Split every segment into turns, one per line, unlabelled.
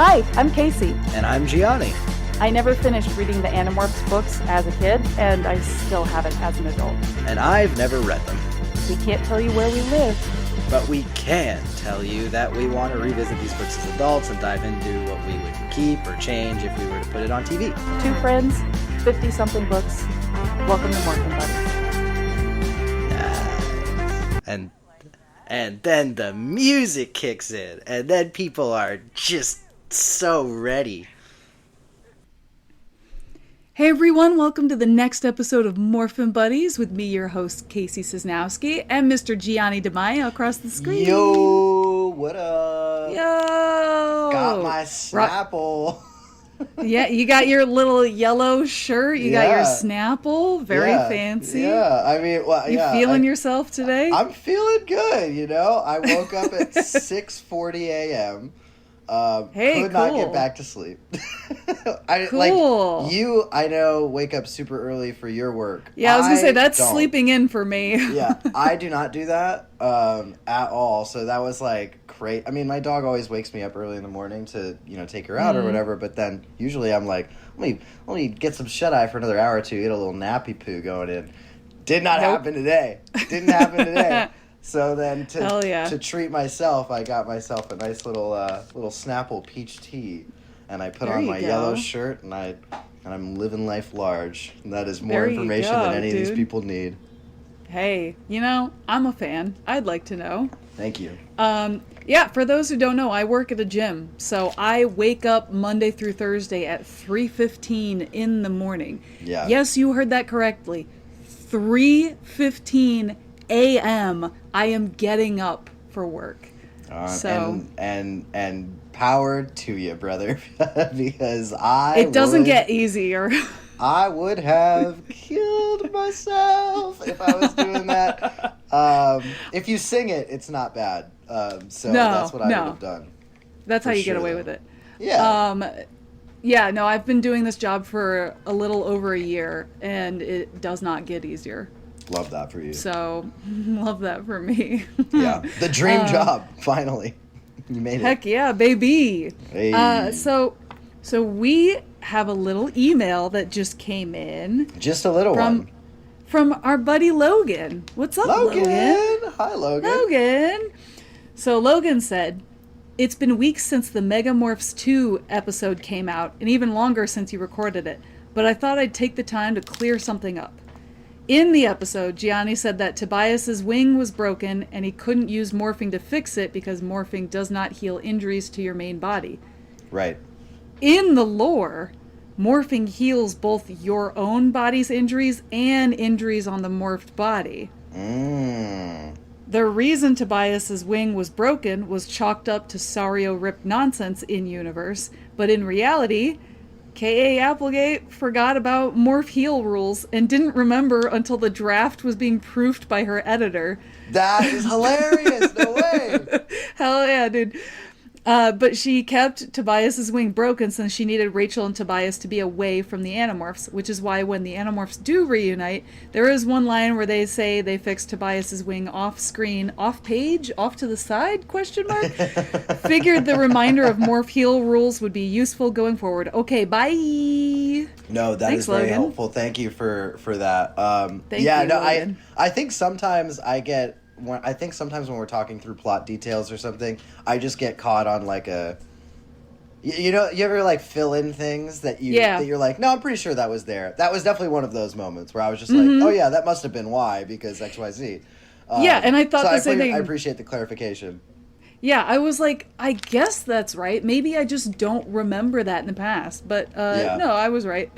Hi, I'm Casey.
And I'm Gianni.
I never finished reading the Animorphs books as a kid, and I still haven't as an adult.
And I've never read them.
We can't tell you where we live.
But we can tell you that we want to revisit these books as adults and dive into what we would keep or change if we were to put it on TV.
Two friends, 50-something books. Welcome to morphinbuddies.
And then the music kicks in, and then people are just so ready.
Hey everyone, welcome to the next episode of morphinbuddies with me, your host, Casey Cisnowski, and Mr. Gianni DeMaio across the screen.
Yo, what up?
Yo!
Got my Snapple.
Yeah, you got your little yellow shirt, you got your Snapple, very fancy.
Yeah, I mean, well,
you feeling yourself today?
I'm feeling good, you know? I woke up at 6:40 a.m., could not get back to sleep.
Cool.
Like, you, I know, wake up super early for your work.
Yeah, I was going to say, that's sleeping in for me.
Yeah, I do not do that at all. So that was like great. I mean, my dog always wakes me up early in the morning to, you know, take her out or whatever. But then usually I'm like, let me get some shut-eye for another hour or two, get a little nappy poo going in. Did not happen today. Didn't happen today. So then to treat myself, I got myself a nice little Snapple peach tea, and I put on my yellow shirt, and I'm living life large. And that is more information than any of these people need.
Hey, you know, I'm a fan. I'd like to know.
Thank you.
Yeah, for those who don't know, I work at a gym. So I wake up Monday through Thursday at 3:15 in the morning.
Yeah.
Yes, you heard that correctly. 3:15 a.m. I am getting up for work.
And power to you, brother, because
it doesn't get easier.
I would have killed myself if I was doing that. If you sing it, it's not bad. That's what I would have done.
That's how you get away with it.
Yeah.
Yeah, no, I've been doing this job for a little over a year, and it does not get easier.
Love that for you.
So, love that for me.
Yeah, the dream job, finally. You made it.
Heck yeah, baby.
Hey.
So we have a little email that just came in.
Just a little one.
From our buddy Logan. What's up, Logan?
Hi, Logan.
Logan. So Logan said, "It's been weeks since the Megamorphs 2 episode came out, and even longer since you recorded it, but I thought I'd take the time to clear something up. In the episode, Gianni said that Tobias's wing was broken and he couldn't use morphing to fix it because morphing does not heal injuries to your main body.
Right.
In the lore, morphing heals both your own body's injuries and injuries on the morphed body. The reason Tobias's wing was broken was chalked up to Sario Rip nonsense in universe, but in reality, K.A. Applegate forgot about morph heal rules and didn't remember until the draft was being proofed by her editor."
That is hilarious. No way.
Hell yeah, dude. But she kept Tobias's wing broken since she needed Rachel and Tobias to be away from the Animorphs, which is why when the Animorphs do reunite, there is one line where they say they fixed Tobias's wing off screen, off page, off to the side, question mark? Figured the reminder of morph heal rules would be useful going forward. Okay, bye.
No, Thanks, is very
Logan.
helpful. Thank you for that.
Thank you, Logan.
I think sometimes sometimes when we're talking through plot details or something, I just get caught on like you know, you ever like fill in things that you're like, no, I'm pretty sure that was there. That was definitely one of those moments where I was just like, oh yeah, that must have been why, because XYZ.
Yeah, and I thought the same thing.
I appreciate the clarification.
Yeah, I was like, I guess that's right. Maybe I just don't remember that in the past. But no, I was right.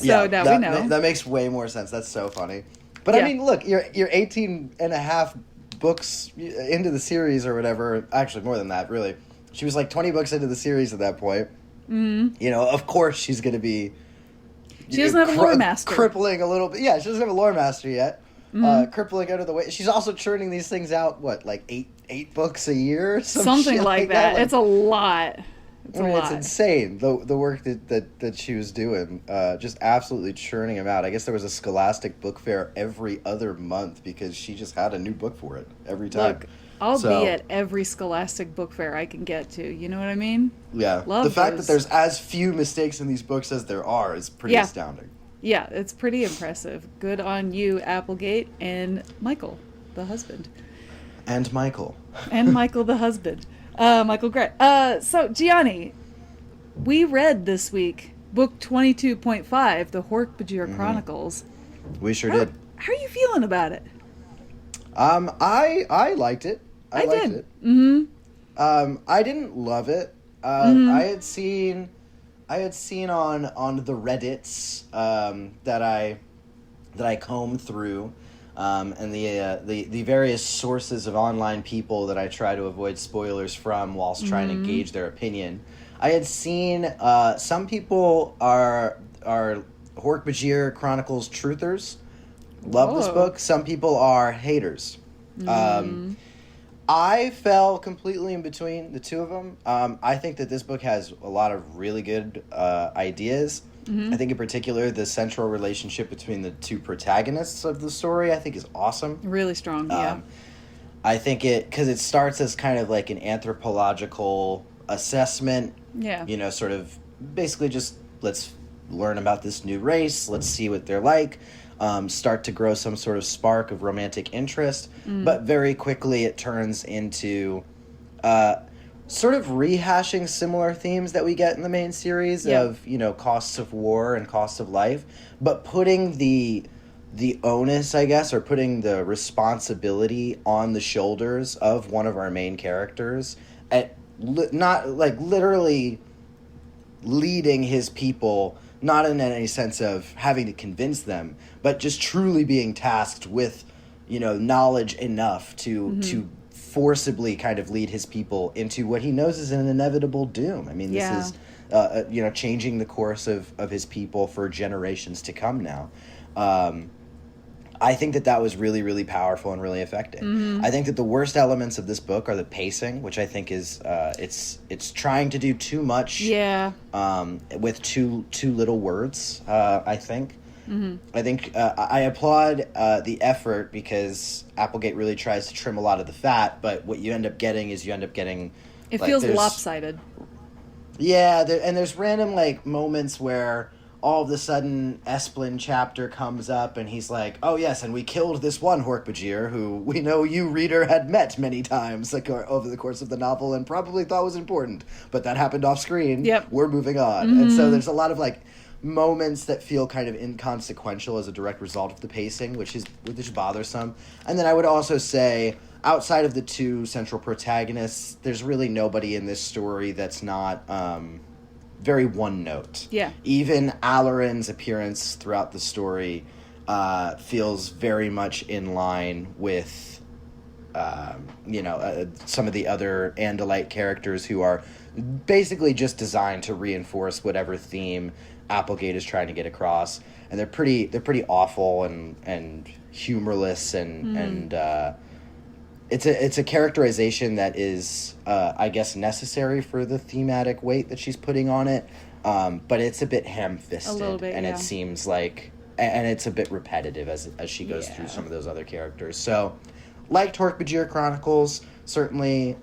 Now we know.
That makes way more sense. That's so funny. But I mean, look, you're 18 and a half books into the series or whatever. Actually, more than that, really. She was like 20 books into the series at that point. You know, of course she's going to be...
She doesn't have a lore master.
Crippling a little bit. Yeah, she doesn't have a lore master yet. Crippling under the weight. She's also churning these things out, like eight books a year?
Something like that. It's a lot.
It's insane, the work that she was doing, just absolutely churning them out. I guess there was a Scholastic book fair every other month because she just had a new book for it every time.
Look, I'll
So,
be at every Scholastic book fair I can get to. You know what I mean?
yeah.
Love
The fact
those.
that there's as few mistakes in these books as there are is pretty
Yeah.
astounding.
Yeah, it's pretty impressive. Good on you, Applegate, and Michael, the husband.
And Michael.
And Michael, the husband. Michael Gray. So, Gianni, we read this week book 22.5, the Hork Bajir Chronicles.
We sure did.
How are you feeling about it?
I liked it. I liked
did.
it.
Mm-hmm.
I didn't love it. I had seen on the Reddits that I combed through, and the various sources of online people that I try to avoid spoilers from whilst trying to gauge their opinion. I had seen some people are Hork Bajir Chronicles truthers, love this book. Some people are haters. I fell completely in between the two of them. I think that this book has a lot of really good ideas. I think in particular the central relationship between the two protagonists of the story I think is awesome.
Really strong, yeah.
I think because it starts as kind of like an anthropological assessment.
Yeah.
You know, sort of basically just let's learn about this new race. Let's see what they're like. Start to grow some sort of spark of romantic interest. But very quickly it turns into sort of rehashing similar themes that we get in the main series of, you know, costs of war and costs of life, but putting the onus, I guess, or putting the responsibility on the shoulders of one of our main characters at not like literally leading his people, not in any sense of having to convince them, but just truly being tasked with, you know, knowledge enough to forcibly kind of lead his people into what he knows is an inevitable doom. I mean, this is, you know, changing the course of his people for generations to come now. I think that was really, really powerful and really effective. I think that the worst elements of this book are the pacing, which I think is it's trying to do too much with too little words, I think. I think I applaud the effort because Applegate really tries to trim a lot of the fat, but what you end up getting is
it feels lopsided.
Yeah, there's random like moments where all of a sudden Esplin chapter comes up and he's like, oh yes, and we killed this one Hork Bajir who we know you, reader, had met many times like over the course of the novel and probably thought was important, but that happened off screen. We're moving on. And so there's a lot of like moments that feel kind of inconsequential as a direct result of the pacing, which is bothersome. And then I would also say, outside of the two central protagonists, there's really nobody in this story that's not very one note. Yeah. Even Alarin's appearance throughout the story feels very much in line with some of the other Andalite characters who are basically just designed to reinforce whatever theme Applegate is trying to get across, and they're pretty awful and humorless and it's a characterization that is I guess necessary for the thematic weight that she's putting on it, but it's a bit ham-fisted, a little bit, and it seems like and it's a bit repetitive as she goes through some of those other characters. So liked Hork Bajir Chronicles, certainly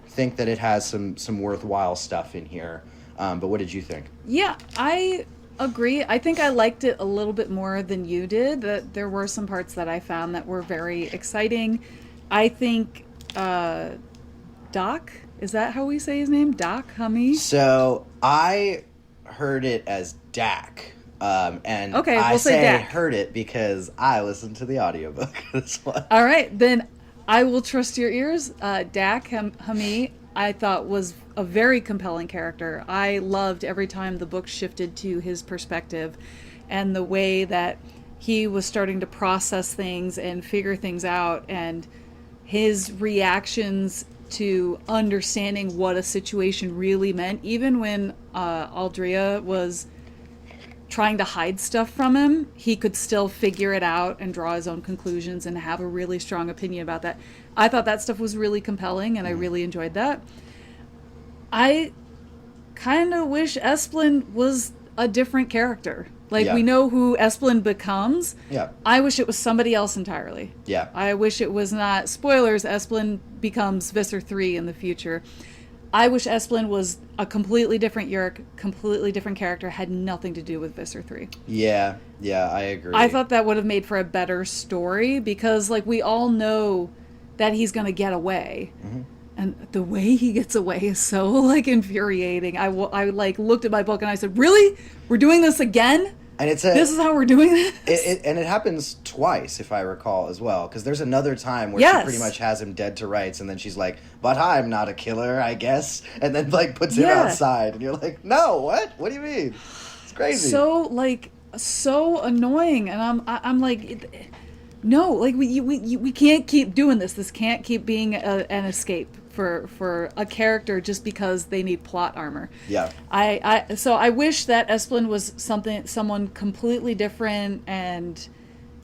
think that it has some worthwhile stuff in here. But what did you think? Yeah,
I agree. I think I liked it a little bit more than you did. That there were some parts that I found that were very exciting. I think Doc, is that how we say his name? Doc Hummy?
So I heard it as Dak. And
okay,
I
we'll say Dak.
Heard it because I listened to the audiobook of this one.
All right, then I will trust your ears. Dak Hummy, I thought was a very compelling character. I loved every time the book shifted to his perspective and the way that he was starting to process things and figure things out, and his reactions to understanding what a situation really meant, even when Aldrea was trying to hide stuff from him, he could still figure it out and draw his own conclusions and have a really strong opinion about that. I thought that stuff was really compelling, and I really enjoyed that. I kind of wish Esplin was a different character. Like,
Yeah.
we know who Esplin becomes.
Yeah.
I wish it was somebody else entirely.
Yeah.
I wish it was not, spoilers, Esplin becomes Visser 3 in the future. I wish Esplin was a completely different Yeerk, completely different character, had nothing to do with Visser 3.
Yeah, I agree.
I thought that would have made for a better story, because, like, we all know that he's going to get away.
Mm-hmm.
And the way he gets away is so, like, infuriating. I like, looked at my book and I said, really? We're doing this again?
And
This is how we're doing this?
And it happens twice, if I recall, as well. Because there's another time where
Yes.
she pretty much has him dead to rights, and then she's like, "But I'm not a killer, I guess," and then like puts him
Yeah.
outside, and you're like, "No, what? What do you mean? It's crazy."
So annoying, and I'm like, no, like we can't keep doing this. This can't keep being an escape for a character just because they need plot armor.
Yeah.
So I wish that Esplin was someone completely different, and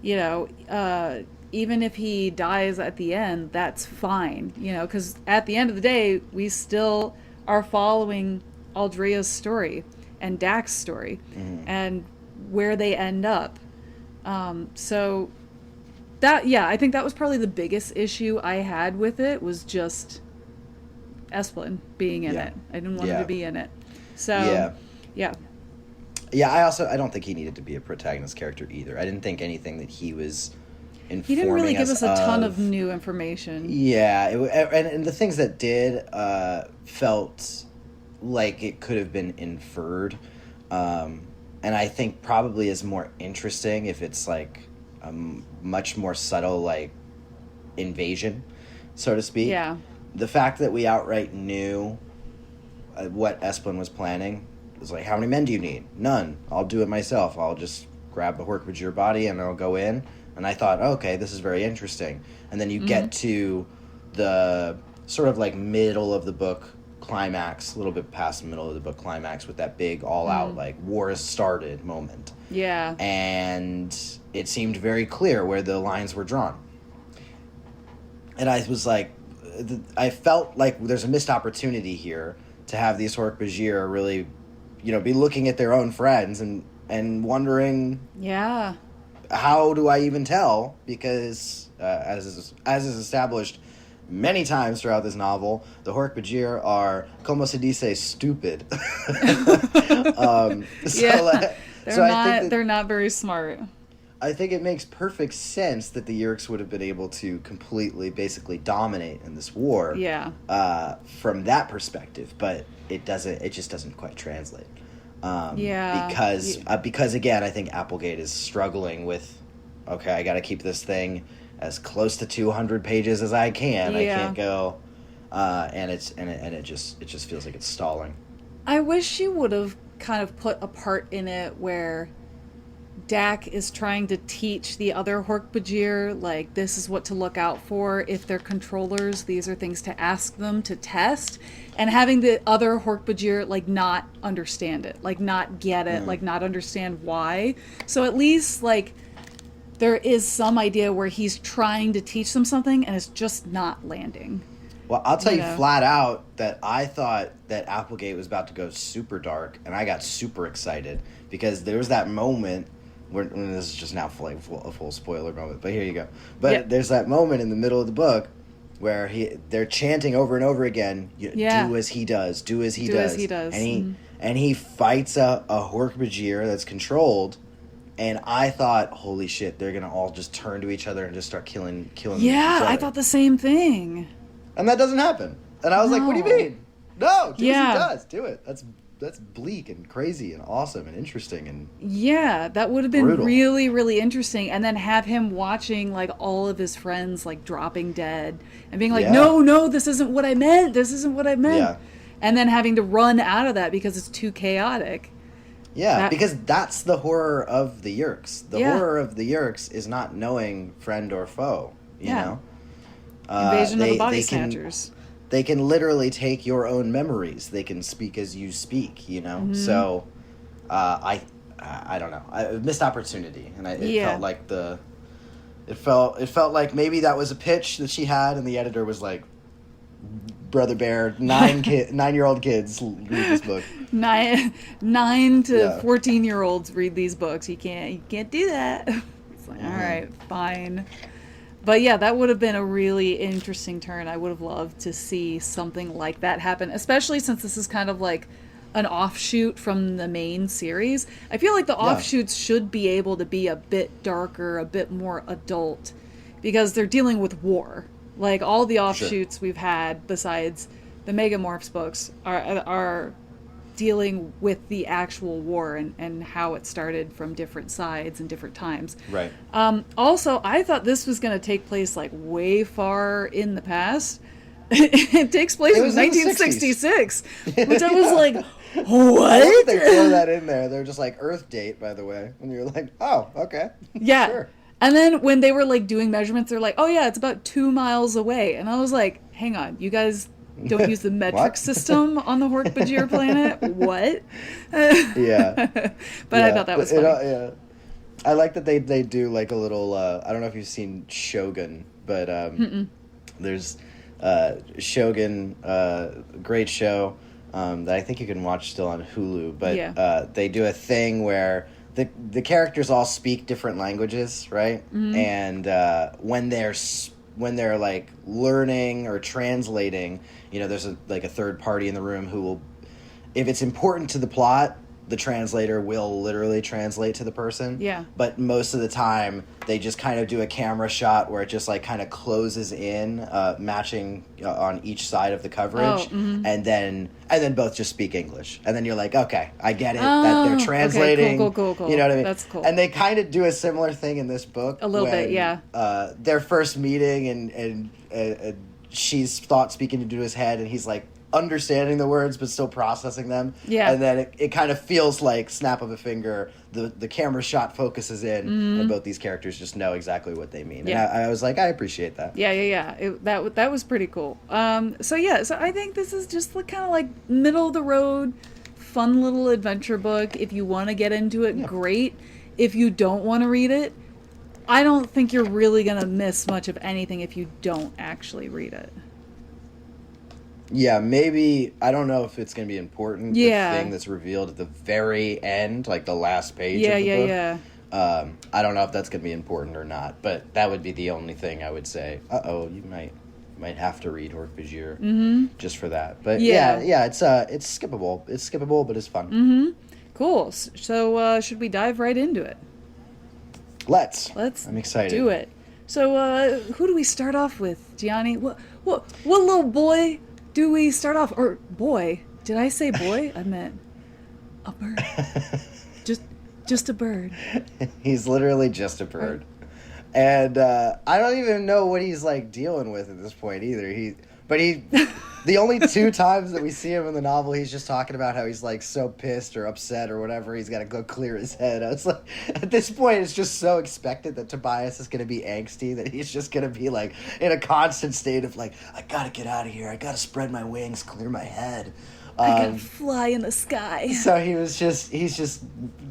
even if he dies at the end, that's fine, because at the end of the day, we still are following Aldrea's story and Dak's story, and where they end up. So that, I think that was probably the biggest issue I had with it, was just Esplin being in it. I didn't want him to be in it. So yeah.
I don't think he needed to be a protagonist character either. I didn't think anything that he was informing
He didn't really give us a ton
of
of new information.
Yeah, and the things that did felt like it could have been inferred, and I think probably is more interesting if it's like a much more subtle, like, invasion, so to speak.
Yeah.
The fact that we outright knew what Esplin was planning was like, how many men do you need? None. I'll do it myself. I'll just grab the Hork Bajir body and I'll go in. And I thought, okay, this is very interesting. And then you get to the sort of like middle of the book climax, a little bit past the middle of the book climax, with that big all-out, like, war has started moment.
Yeah.
And it seemed very clear where the lines were drawn. And I was like, I felt like there's a missed opportunity here to have these Hork Bajir really, be looking at their own friends and wondering, how do I even tell? Because as is established many times throughout this novel, the Hork Bajir are, como se dice, stupid.
They're not very smart.
I think it makes perfect sense that the Yeerks would have been able to completely, basically dominate in this war.
Yeah.
From that perspective, but it just doesn't quite translate. Because again, I think Applegate is struggling with, okay, I got to keep this thing as close to 200 pages as I can.
Yeah.
I can't go, and it just feels like it's stalling.
I wish she would have kind of put a part in it where Dak is trying to teach the other Hork Bajir, like, this is what to look out for if they're controllers. These are things to ask them to test. And having the other Hork Bajir, like, not understand it, like, not get it, like, not understand why. So at least, like, there is some idea where he's trying to teach them something and it's just not landing.
Well, I'll tell you flat out that I thought that Applegate was about to go super dark, and I got super excited because there was that moment where, and this is just now a full spoiler moment, but here you go. But there's that moment in the middle of the book where they're chanting over and over again, do as he does, do as he does. And he fights a Hork Bajir that's controlled. And I thought, holy shit, they're going to all just turn to each other and just start killing each other.
I thought the same thing.
And that doesn't happen. And I was like, what do you mean? No, do as he does. Do it. That's bleak and crazy and awesome and interesting and
that would have been
brutal.
really, really interesting. And then have him watching, like, all of his friends, like, dropping dead and being like, no, this isn't what I meant. This isn't what I meant.
Yeah.
And then having to run out of that because it's too chaotic.
Yeah, because that's the horror of the Yeerks. The horror of the Yeerks is not knowing friend or foe, you know?
Invasion of the Body Snatchers.
They can literally take your own memories. They can speak as you speak, you know? So, I don't know. Missed opportunity. And it felt like it felt like maybe that was a pitch that she had, and the editor was like, Brother Bear, 9-year-old kids read this book.
9 to 14-year-olds read these books. You can't do that. It's like, all right, fine. But yeah, that would have been a really interesting turn. I would have loved to see something like that happen, especially since this is kind of like an offshoot from the main series. I feel like the offshoots should be able to be a bit darker, a bit more adult, because they're dealing with war. Like, all the offshoots we've had, besides the Megamorphs books, are dealing with the actual war and how it started from different sides and different times.
Right.
Also, I thought this was going to take place, like, way far in the past. It takes place in 1966, which I was like, what?
I love that they throw that in there. They're just like, Earth date, by the way. And you're like, oh, okay.
Yeah.
Sure.
And then when they were, like, doing measurements, they're like, oh, yeah, it's about 2 miles away. And I was like, hang on, you guys don't use the metric system on the Hork Bajir planet? What? But I thought that was funny.
I like that they do, like, a little, I don't know if you've seen Shogun, but there's Shogun, great show that I think you can watch still on Hulu. But they do a thing where the characters all speak different languages, right? Mm-hmm. And when they're like learning or translating, there's a third party in the room who will, if it's important to the plot, the translator will literally translate to the person. Yeah. But most of the time, they just kind of do a camera shot where it just like kind of closes in, matching on each side of the coverage, and then both just speak English. And then you're like, okay, I get it that they're translating.
Okay, cool.
You know what I mean?
That's cool.
And they kind of do a similar thing in this book.
A little bit, yeah.
Their first meeting, and she's speaking to his head, and he's like, understanding the words but still processing them. Yeah. And then it kind of feels like snap of a finger, the camera shot focuses in, and both these characters just know exactly what they mean. Yeah. And I was like, I appreciate that.
Yeah. That was pretty cool. So I think this is just kind of like middle of the road, fun little adventure book. If you want to get into it, great. If you don't want to read it, I don't think you're really going to miss much of anything if you don't actually read it.
Yeah, maybe, I don't know if it's going to be important, the thing that's revealed at the very end, like the last page of the book. Yeah. I don't know if that's going to be important or not, but that would be the only thing I would say, you might have to read Hork Bajir just for that. But yeah, it's skippable. It's skippable, but it's fun.
Mm-hmm. Cool. So should we dive right into it?
Let's. I'm excited.
Do it. So who do we start off with, Gianni? What little boy do we start off? Or boy? Did I say boy? I meant a bird. just a bird.
He's literally just a bird. And I don't even know what he's like dealing with at this point either. The only 2 times that we see him in the novel, he's just talking about how he's like so pissed or upset or whatever. He's got to go clear his head. I was like, at this point, it's just so expected that Tobias is going to be angsty, that he's just going to be like in a constant state of like, I got to get out of here. I got to spread my wings, clear my head.
I got to fly in the sky.
So he's just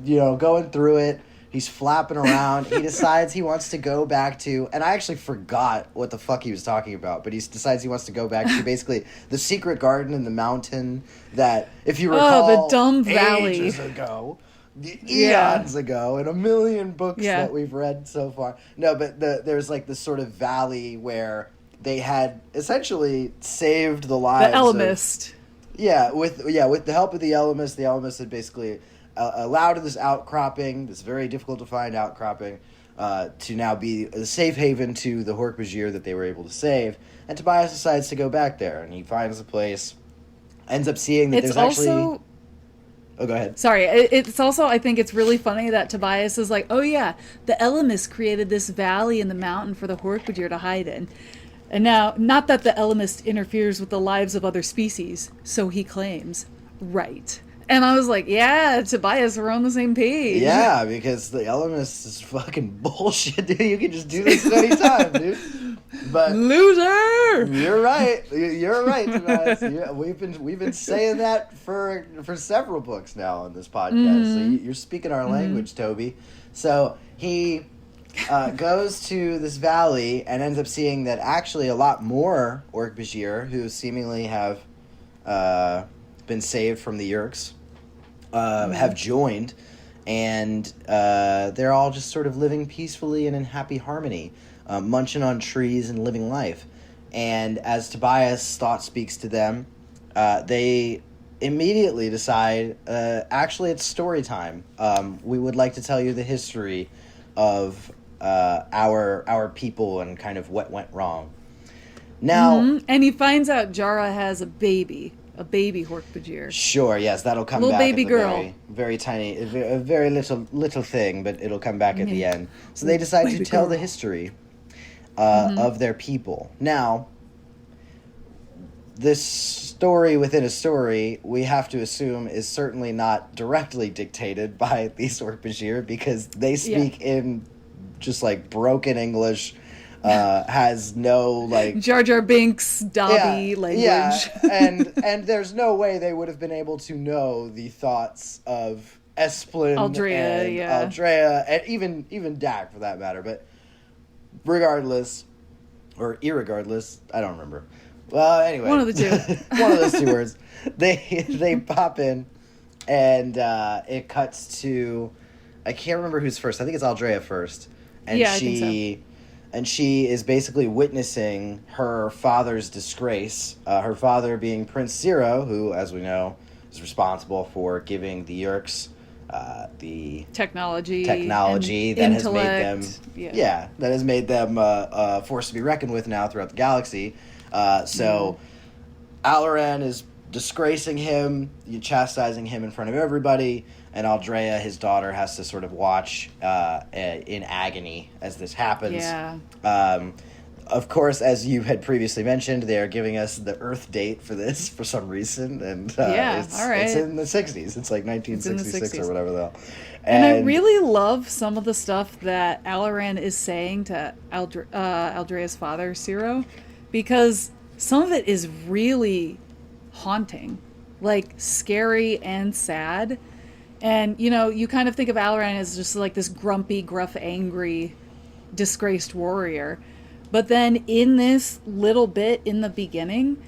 going through it. He's flapping around. He decides he wants to go back to... And I actually forgot what the fuck he was talking about. But he decides he wants to go back to basically the secret garden in the mountain that, if you recall...
the dumb valley.
Ages ago. Eons ago. In a million books that we've read so far. No, but there's like this sort of valley where they had essentially saved the lives
the Elemist.
With the help of the Elemist had basically... allowed this outcropping, this very difficult to find outcropping, to now be a safe haven to the Hork Bajir that they were able to save. And Tobias decides to go back there, and he finds the place, ends up seeing that there's actually... Oh, go ahead.
Sorry. It's also, I think it's really funny that Tobias is like, oh yeah, the Elemist created this valley in the mountain for the Hork Bajir to hide in. And now, not that the Elemist interferes with the lives of other species, so he claims. Right. And I was like, yeah, Tobias, we're on the same page.
Yeah, because the Elemist is fucking bullshit, dude. You can just do this at any time, dude. But
loser!
You're right, Tobias. We've been saying that for several books now on this podcast. So you're speaking our language, Toby. So he goes to this valley and ends up seeing that actually a lot more Orc Bajir, who seemingly have been saved from the Yeerks, have joined, and they're all just sort of living peacefully and in happy harmony, munching on trees and living life. And as Tobias' thought speaks to them, they immediately decide, actually it's story time. We would like to tell you the history of our people and kind of what went wrong. Now,
and he finds out Jara has a baby Hork Bajir.
Sure, yes, that'll come
little
back.
Baby
at the
girl,
very tiny, a very little thing, but it'll come back at the end. So they decide to tell the history of their people. Now, this story within a story, we have to assume, is certainly not directly dictated by these Orc Bajir, because they speak in just like broken English, has no like
Jar Jar Binks Dobby language.
Yeah, and there's no way they would have been able to know the thoughts of Esplin, Aldrea, and even Dak for that matter. But regardless, or irregardless, I don't remember. Well, anyway,
one of the two,
one of those two words. They pop in, and it cuts to, I can't remember who's first. I think it's Aldrea first, and
I think so.
And she is basically witnessing her father's disgrace. Her father being Prince Zero, who, as we know, is responsible for giving the Yeerks the
technology
that has made them, that has made them a force to be reckoned with now throughout the galaxy. So Alaran is disgracing him, chastising him in front of everybody, and Aldrea, his daughter, has to sort of watch in agony as this happens.
Yeah.
Of course, as you had previously mentioned, they are giving us the Earth date for this for some reason, and it's in the 60s. It's like 1966 or whatever the hell.
And I really love some of the stuff that Alaran is saying to Aldrea's father, Ciro, because some of it is really haunting, like scary and sad. And, you kind of think of Alaran as just like this grumpy, gruff, angry, disgraced warrior. But then in this little bit in the beginning,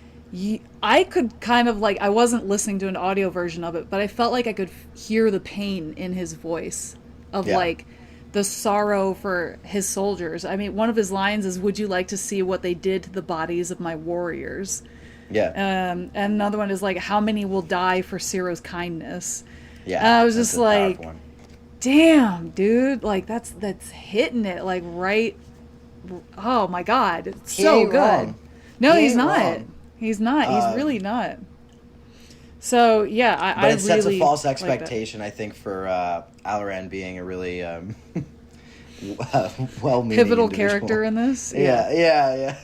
I could kind of I wasn't listening to an audio version of it, but I felt like I could hear the pain in his voice of the sorrow for his soldiers. I mean, one of his lines is, "Would you like to see what they did to the bodies of my warriors?"
Yeah.
And another one is how many will die for Ciro's kindness?
Yeah.
And I was just like, damn, dude, that's hitting it right. Oh my God, it's so good.
Wrong.
No, he's not. He's not. He's really not. So yeah, I
it sets
really
a false expectation, I think, for Alaran being a really well-meaning
pivotal
individual
character in this.
Yeah.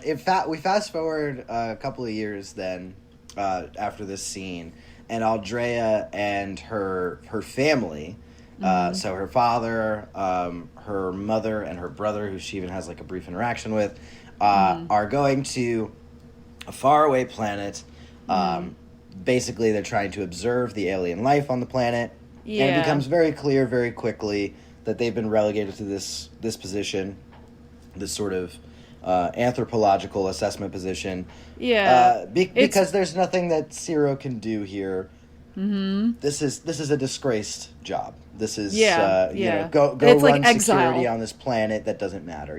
In fact, we fast forward a couple of years then after this scene, and Aldrea and her family. So her father, her mother, and her brother, who she even has a brief interaction with, are going to a faraway planet. Basically, they're trying to observe the alien life on the planet. Yeah. And it becomes very clear very quickly that they've been relegated to this position, this sort of anthropological assessment position.
Yeah.
Because there's nothing that Ciro can do here. Mm-hmm. This is a disgraced job. This is go it's run security on this planet that doesn't matter.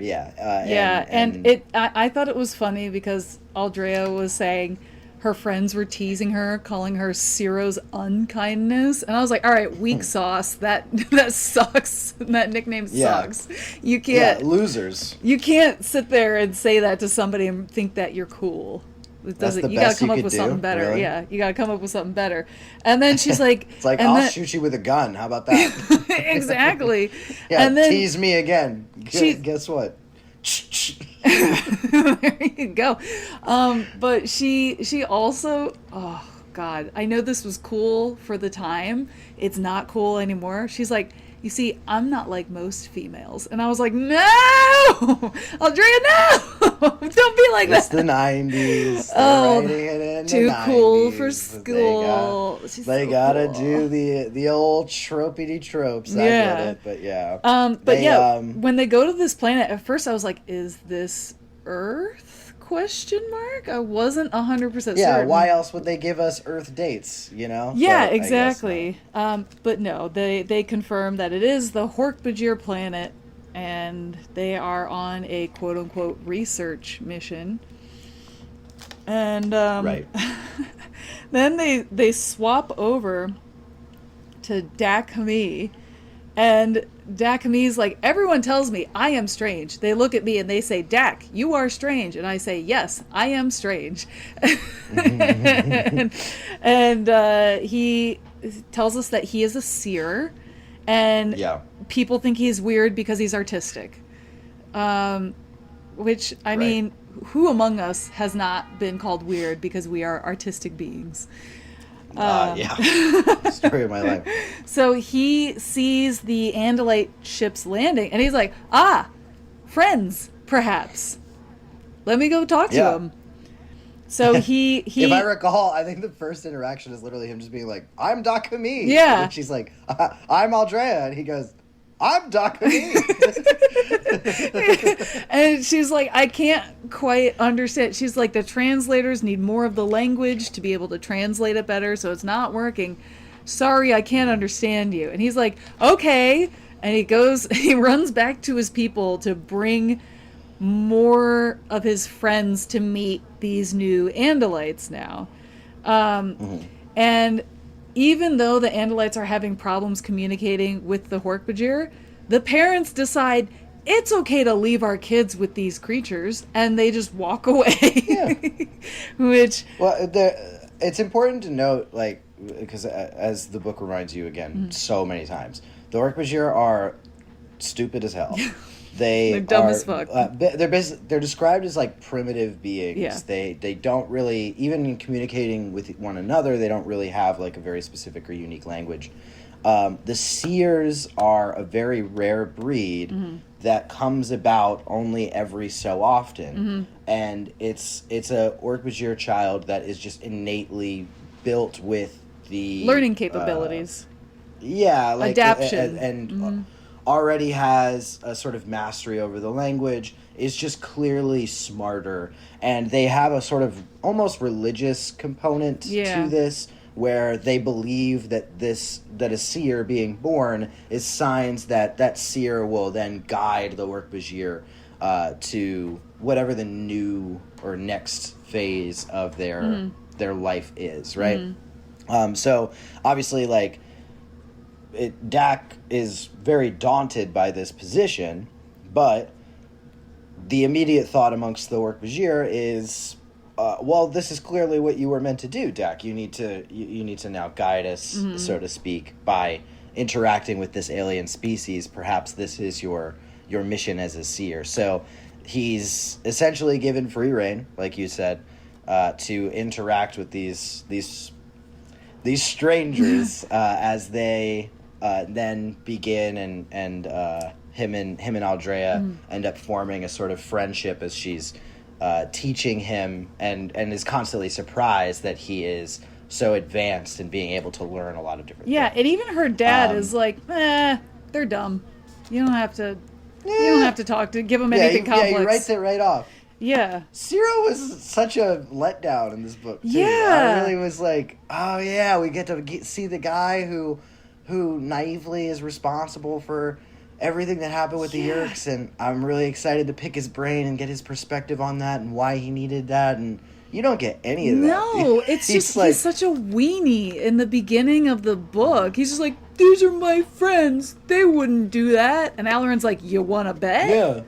I thought it was funny because Aldrea was saying her friends were teasing her, calling her Ciro's unkindness, and I was like, all right, weak sauce. That sucks. That nickname sucks. You can't
losers.
You can't sit there and say that to somebody and think that you're cool. It doesn't. You gotta come up with something better.
Really?
Yeah, you gotta come up with something better. And then she's like,
"It's like I'll shoot you with a gun. How about that?"
Exactly.
Yeah,
and then
tease me again. Guess what?
There you go. But she also, oh God, I know this was cool for the time. It's not cool anymore. She's like, You see, I'm not like most females. And I was like, no! Aldrea, no! Don't be like
It's
that.
the 90s. They're
Oh,
writing it in
too
the 90s.
cool for school.
They
so
gotta
cool.
do the old tropey tropes. I
Yeah.
get it, but yeah.
When they go to this planet, at first I was like, is this Earth? Question mark? I wasn't 100% certain.
Yeah, why else would they give us Earth dates, you know?
Yeah,
But
exactly. But no, they confirm that it is the Hork Bajir planet, and they are on a quote-unquote research mission. And
Right.
then they swap over to Dakami, and Dakami's like, everyone tells me I am strange. They look at me and they say, Dak, you are strange. And I say, yes, I am strange. and he tells us that he is a seer, and people think he's weird because he's artistic. Which, I mean, who among us has not been called weird because we are artistic beings?
Story of my life.
So he sees the Andalite ships landing, and he's like, friends, perhaps. Let me go talk to him. So he
If I recall, I think the first interaction is literally him just being like, I'm Dakami.
Yeah.
And she's like, I'm Aldrea. And he goes, I'm Dakami.
And she's like, I can't quite understand. She's like, the translators need more of the language to be able to translate it better, so it's not working. Sorry, I can't understand you. And he's like, okay. And he runs back to his people to bring more of his friends to meet these new Andalites now. And even though the Andalites are having problems communicating with the Hork Bajir, the parents decide it's okay to leave our kids with these creatures, and they just walk away.
Yeah.
Which...
Well, it's important to note, like, because as the book reminds you again so many times, the Hork Bajir are stupid as hell. They're
dumb as fuck.
They're described as like primitive beings.
Yeah.
They don't really, even in communicating with one another, they don't really have like a very specific or unique language. The seers are a very rare breed that comes about only every so often, and it's a Hork Bajir child that is just innately built with the
learning capabilities.
Like
adaptation,
and already has a sort of mastery over the language, is just clearly smarter, and they have a sort of almost religious component to this, where they believe that a seer being born is signs that seer will then guide the Hork Bajir to whatever the new or next phase of their life is, right? So obviously, like, Dak is very daunted by this position, but the immediate thought amongst the Hork Bajir is, well, this is clearly what you were meant to do, Dak. You need to now guide us, so to speak, by interacting with this alien species. Perhaps this is your mission as a seer. So he's essentially given free rein, like you said, to interact with these strangers as they then begin, and him and Aldrea end up forming a sort of friendship as she's teaching him and is constantly surprised that he is so advanced and being able to learn a lot of different things.
And even her dad is like, they're dumb. You don't have to talk to give them anything complex.
Yeah, he writes it right off.
Yeah.
Zero was such a letdown in this book, too.
Yeah.
I really was like, oh, yeah, we get to see the guy who naively is responsible for everything that happened with the Yerks, and I'm really excited to pick his brain and get his perspective on that and why he needed that, and you don't get any of that.
No, it's just, he's such a weenie in the beginning of the book. He's just like, these are my friends. They wouldn't do that. And Alarin's like, you want to bet?
Yeah.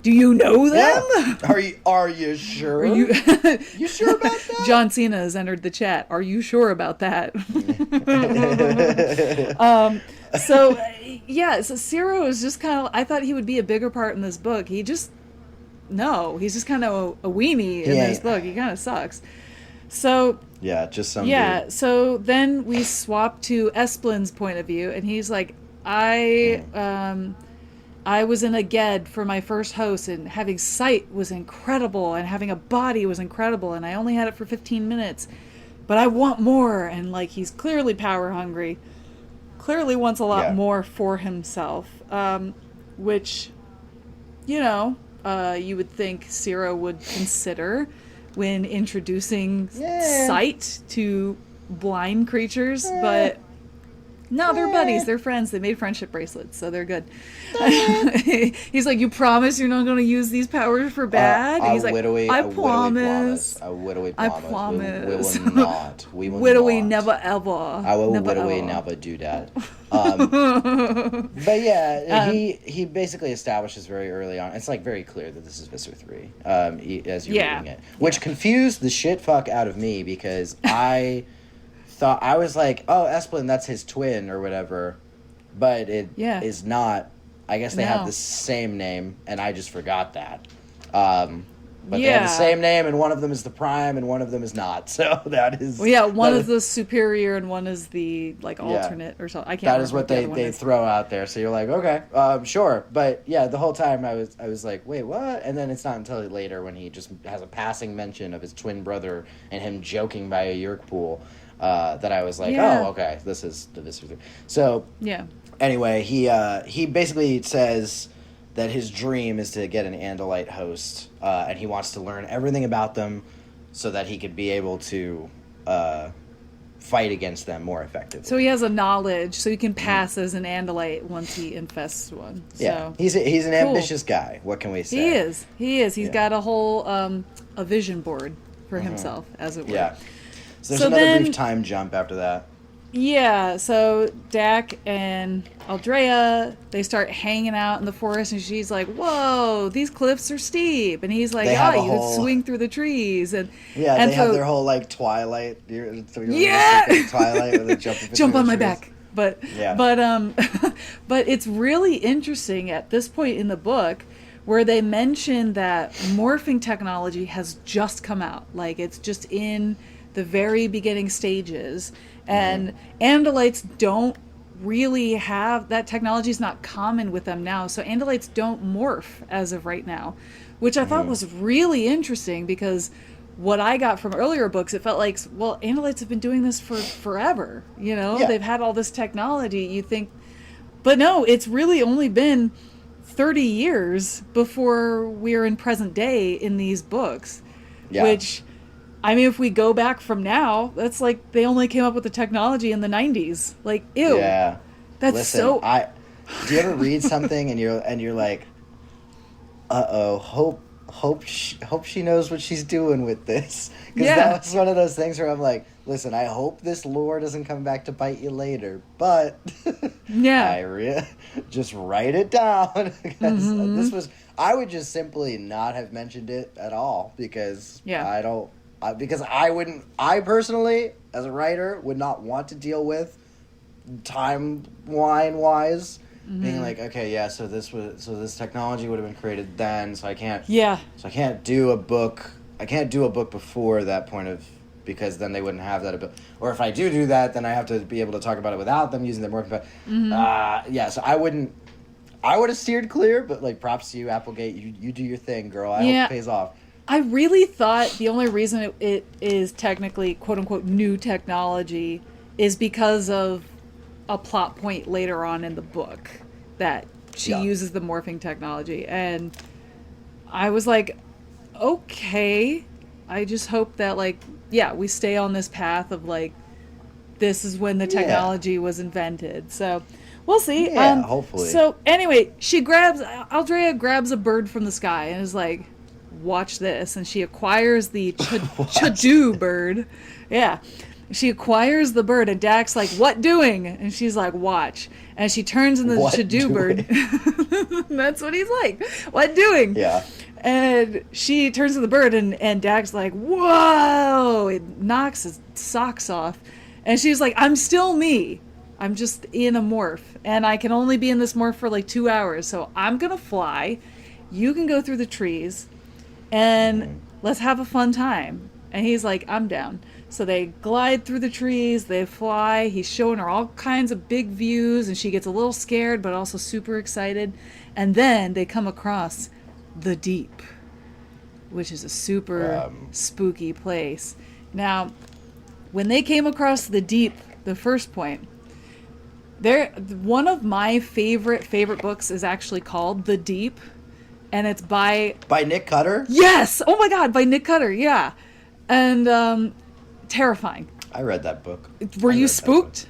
Do you know them?
Yeah. Are you sure?
You
sure about that?
John Cena has entered the chat. Are you sure about that? So Ciro is just kind of, I thought he would be a bigger part in this book. He's just kind of a weenie in this book. He kind of sucks. So
just some dude.
So then we swap to Esplin's point of view, and he's like, I was in a GED for my first host, and having sight was incredible, and having a body was incredible, and I only had it for 15 minutes. But I want more, and like he's clearly power hungry, clearly wants a lot more for himself, which, you know, you would think Ciro would consider when introducing sight to blind creatures, but no, they're buddies, they're friends, they made friendship bracelets, so they're good. He's like, you promise you're not going to use these powers for bad? And he's like, I promise.
I wittily
I
promise.
promise.
We will not. We will
Widowy
not.
never ever.
I will widowy never do that. But yeah, he basically establishes very early on. It's like very clear that this is Visser 3 as you're reading it, which confused the shit fuck out of me because I thought I was like, oh, Esplin, that's his twin or whatever, but it is not. I guess they have the same name, and I just forgot that. But they have the same name, and one of them is the Prime, and one of them is not. So that is...
Well, one is the superior, and one is the, like, alternate or something. I can't remember.
That is what they throw out there. So you're like, okay, sure. But, yeah, the whole time I was like, wait, what? And then it's not until later when he just has a passing mention of his twin brother and him joking by a Yerk pool that I was like, oh, okay, this is the Visser 3. So, anyway, he basically says that his dream is to get an Andalite host, and he wants to learn everything about them so that he could be able to fight against them more effectively.
So he has a knowledge, so he can pass as an Andalite once he infests one. So.
Yeah, he's an ambitious guy. What can we say?
He is. He's got a whole a vision board for himself, as it were.
Yeah. So there's another brief time jump after that.
Yeah, so Dak and Aldrea, they start hanging out in the forest, and she's like, whoa, these cliffs are steep. And he's like, you could swing through the trees. And
they have their whole, like, Twilight. Twilight with a
jump on my back. But it's really interesting at this point in the book where they mention that morphing technology has just come out. Like, it's just in the very beginning stages. And Andalites don't really have that technology, is not common with them now. So Andalites don't morph as of right now, which I thought was really interesting because what I got from earlier books, it felt like, well, Andalites have been doing this for forever. You know, they've had all this technology. You think, but no, it's really only been 30 years before we're in present day in these books, which... I mean, if we go back from now, that's like they only came up with the technology in the 90s. Like, ew. Yeah. That's
Listen, do you ever read something and you're like, hope she knows what she's doing with this? Because that was one of those things where I'm like, listen, I hope this lore doesn't come back to bite you later, but just write it down. Because I would just simply not have mentioned it at all because I personally, as a writer, would not want to deal with timeline-wise being like, okay, so this technology would have been created then, so I can't do a book. I can't do a book before that point because then they wouldn't have that ability. Or if I do that, then I have to be able to talk about it without them using their morphing. So I would have steered clear, but like props to you, Applegate. You do your thing, girl. I hope it pays off.
I really thought the only reason it is technically quote-unquote new technology is because of a plot point later on in the book that she uses the morphing technology. And I was like, okay, I just hope that, like, we stay on this path of, like, this is when the technology was invented. So we'll see.
Hopefully.
So anyway, Aldrea grabs a bird from the sky and is like, watch this, and she acquires the Chadu bird. She acquires the bird, and Dak's like, what doing? And she's like, watch. And she turns into the Chadu bird. That's what he's like. What doing?
Yeah.
And she turns to the bird, and Dak's like, whoa! It knocks his socks off. And she's like, I'm still me. I'm just in a morph. And I can only be in this morph for like 2 hours. So I'm going to fly. You can go through the trees. And let's have a fun time. And he's like, I'm down. So they glide through the trees, they fly. He's showing her all kinds of big views, and she gets a little scared, but also super excited. And then they come across the deep, which is a super spooky place. Now, when they came across the deep, the first point, one of my favorite books is actually called The Deep, and it's by
Nick Cutter?
Yes! Oh my god, by Nick Cutter, yeah. And terrifying.
I read that book.
Were you spooked?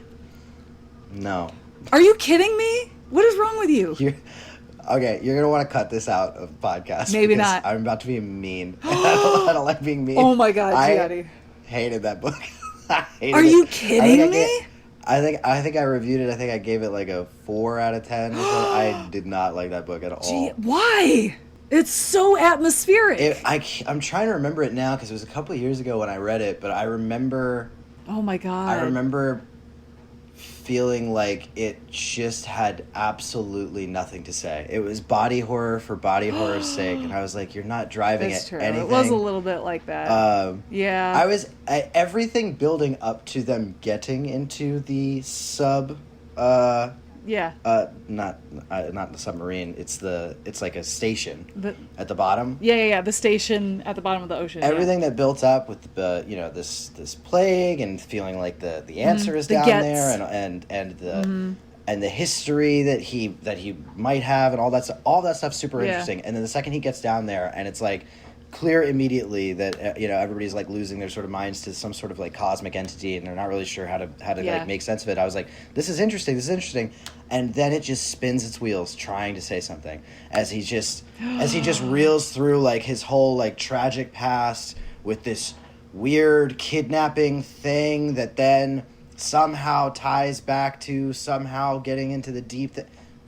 No.
Are you kidding me? What is wrong with you?
Okay, you're going to want to cut this out of the podcast.
Maybe not.
I'm about to be mean. I don't like being mean.
Oh my god, Gianni.
I hated that book. I hated
Are
it.
you kidding me?
I think I reviewed it. I think I gave it like a 4 out of 10. I did not like that book at all.
Why? It's so atmospheric.
I'm trying to remember it now because it was a couple of years ago when I read it, but I remember...
Oh my god.
I remember feeling like it just had absolutely nothing to say. It was body horror for body horror's sake, and I was like, you're not driving
That's
at
true.
anything.
It was a little bit like that. Yeah.
Everything building up to them getting into the not the submarine. It's like a station at the bottom.
Yeah. The station at the bottom of the ocean.
Everything that built up with the this plague and feeling like the answer is down there and the history that he might have and all that stuff's super interesting. And then the second he gets down there and it's like clear immediately that everybody's like losing their sort of minds to some sort of like cosmic entity and they're not really sure how to like make sense of it. I was like, this is interesting, and then it just spins its wheels trying to say something as he just reels through like his whole like tragic past with this weird kidnapping thing that then somehow ties back to somehow getting into the deep.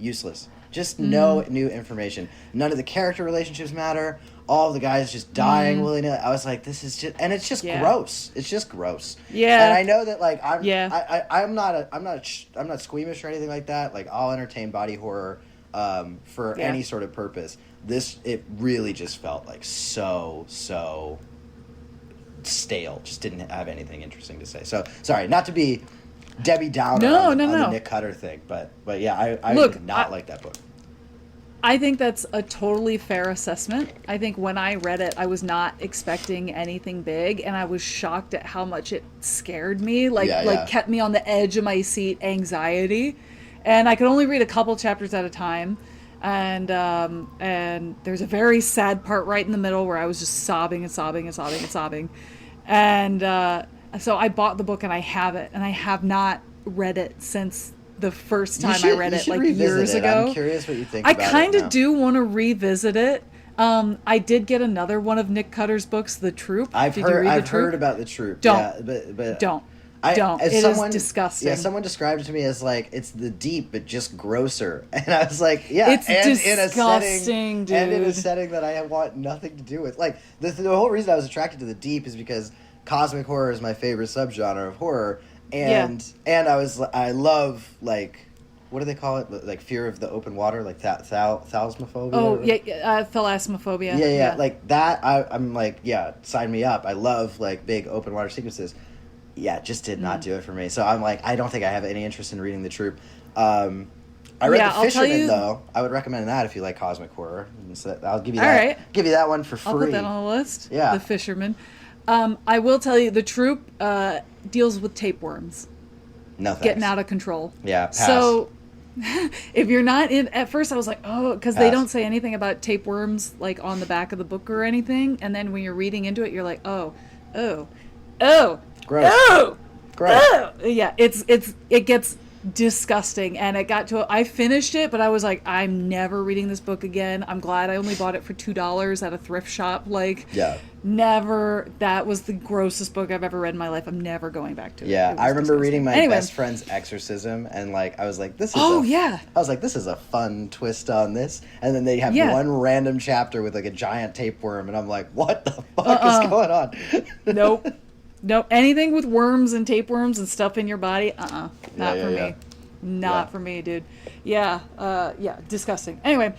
Useless. Just no new information. None of the character relationships matter. All of the guys just dying willy-nilly. I was like, this is just, and it's just gross. It's just gross. Yeah. And I know that like I'm not squeamish or anything like that. Like I'll entertain body horror for any sort of purpose. It really just felt like so stale. Just didn't have anything interesting to say. So sorry, not to be Debbie Downer on the Nick Cutter thing, but yeah, I did not like that book.
I think that's a totally fair assessment. I think when I read it, I was not expecting anything big, and I was shocked at how much it scared me, kept me on the edge of my seat, anxiety. And I could only read a couple chapters at a time, and there's a very sad part right in the middle where I was just sobbing. And so I bought the book and I have it, and I have not read it since the first time I read it, like years ago.
I'm curious what you think about it.
I kind of do want to revisit it. I did get another one of Nick Cutter's books, The Troop.
I've heard about The Troop.
Don't.
Yeah, but
don't. It is disgusting.
Yeah, someone described it to me as like it's The Deep, but just grosser. And I was like, yeah,
it's disgusting, dude.
And in a setting that I want nothing to do with. Like the whole reason I was attracted to The Deep is because cosmic horror is my favorite subgenre of horror. And I love, like, what do they call it? Like fear of the open water, like thalassophobia.
Oh thalassophobia.
Yeah, like that. I'm like, yeah, sign me up. I love like big open water sequences. Yeah, just did not do it for me. So I'm like, I don't think I have any interest in reading The Troop. I read The Fisherman though. I would recommend that if you like cosmic horror. So I'll give you that.
Right.
Give you that one for free.
I'll put that on the list.
Yeah,
The Fisherman. I will tell you, The Troop deals with tapeworms.
No thanks.
Getting out of control.
Yeah, pass.
So if you're not in, at first I was like, oh, because they don't say anything about tapeworms like on the back of the book or anything, and then when you're reading into it, you're like, oh,
gross.
Yeah, it gets disgusting, and it got to I finished it, but I was like, I'm never reading this book again. I'm glad I only bought it for $2 at a thrift shop. Never. That was the grossest book I've ever read in my life. I'm never going back to it.
Yeah, I remember reading my best friend's Exorcism, and like I was like, this is I was like, this is a fun twist on this, and then they have one random chapter with like a giant tapeworm, and I'm like, what the fuck is going on?
Nope. Anything with worms and tapeworms and stuff in your body, not for me. Not for me, dude. Yeah, disgusting. Anyway,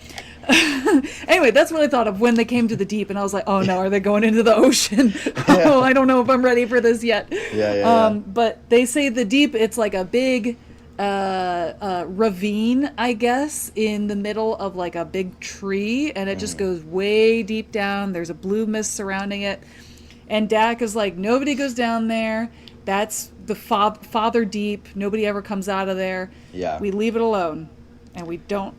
Anyway, that's what I thought of when they came to the deep, and I was like, oh no, are they going into the ocean? Oh, I don't know if I'm ready for this yet.
Yeah.
But they say the deep, it's like a big ravine, I guess, in the middle of like a big tree, and it just goes way deep down. There's a blue mist surrounding it. And Dak is like, nobody goes down there. That's the father deep. Nobody ever comes out of there.
Yeah.
We leave it alone, and we don't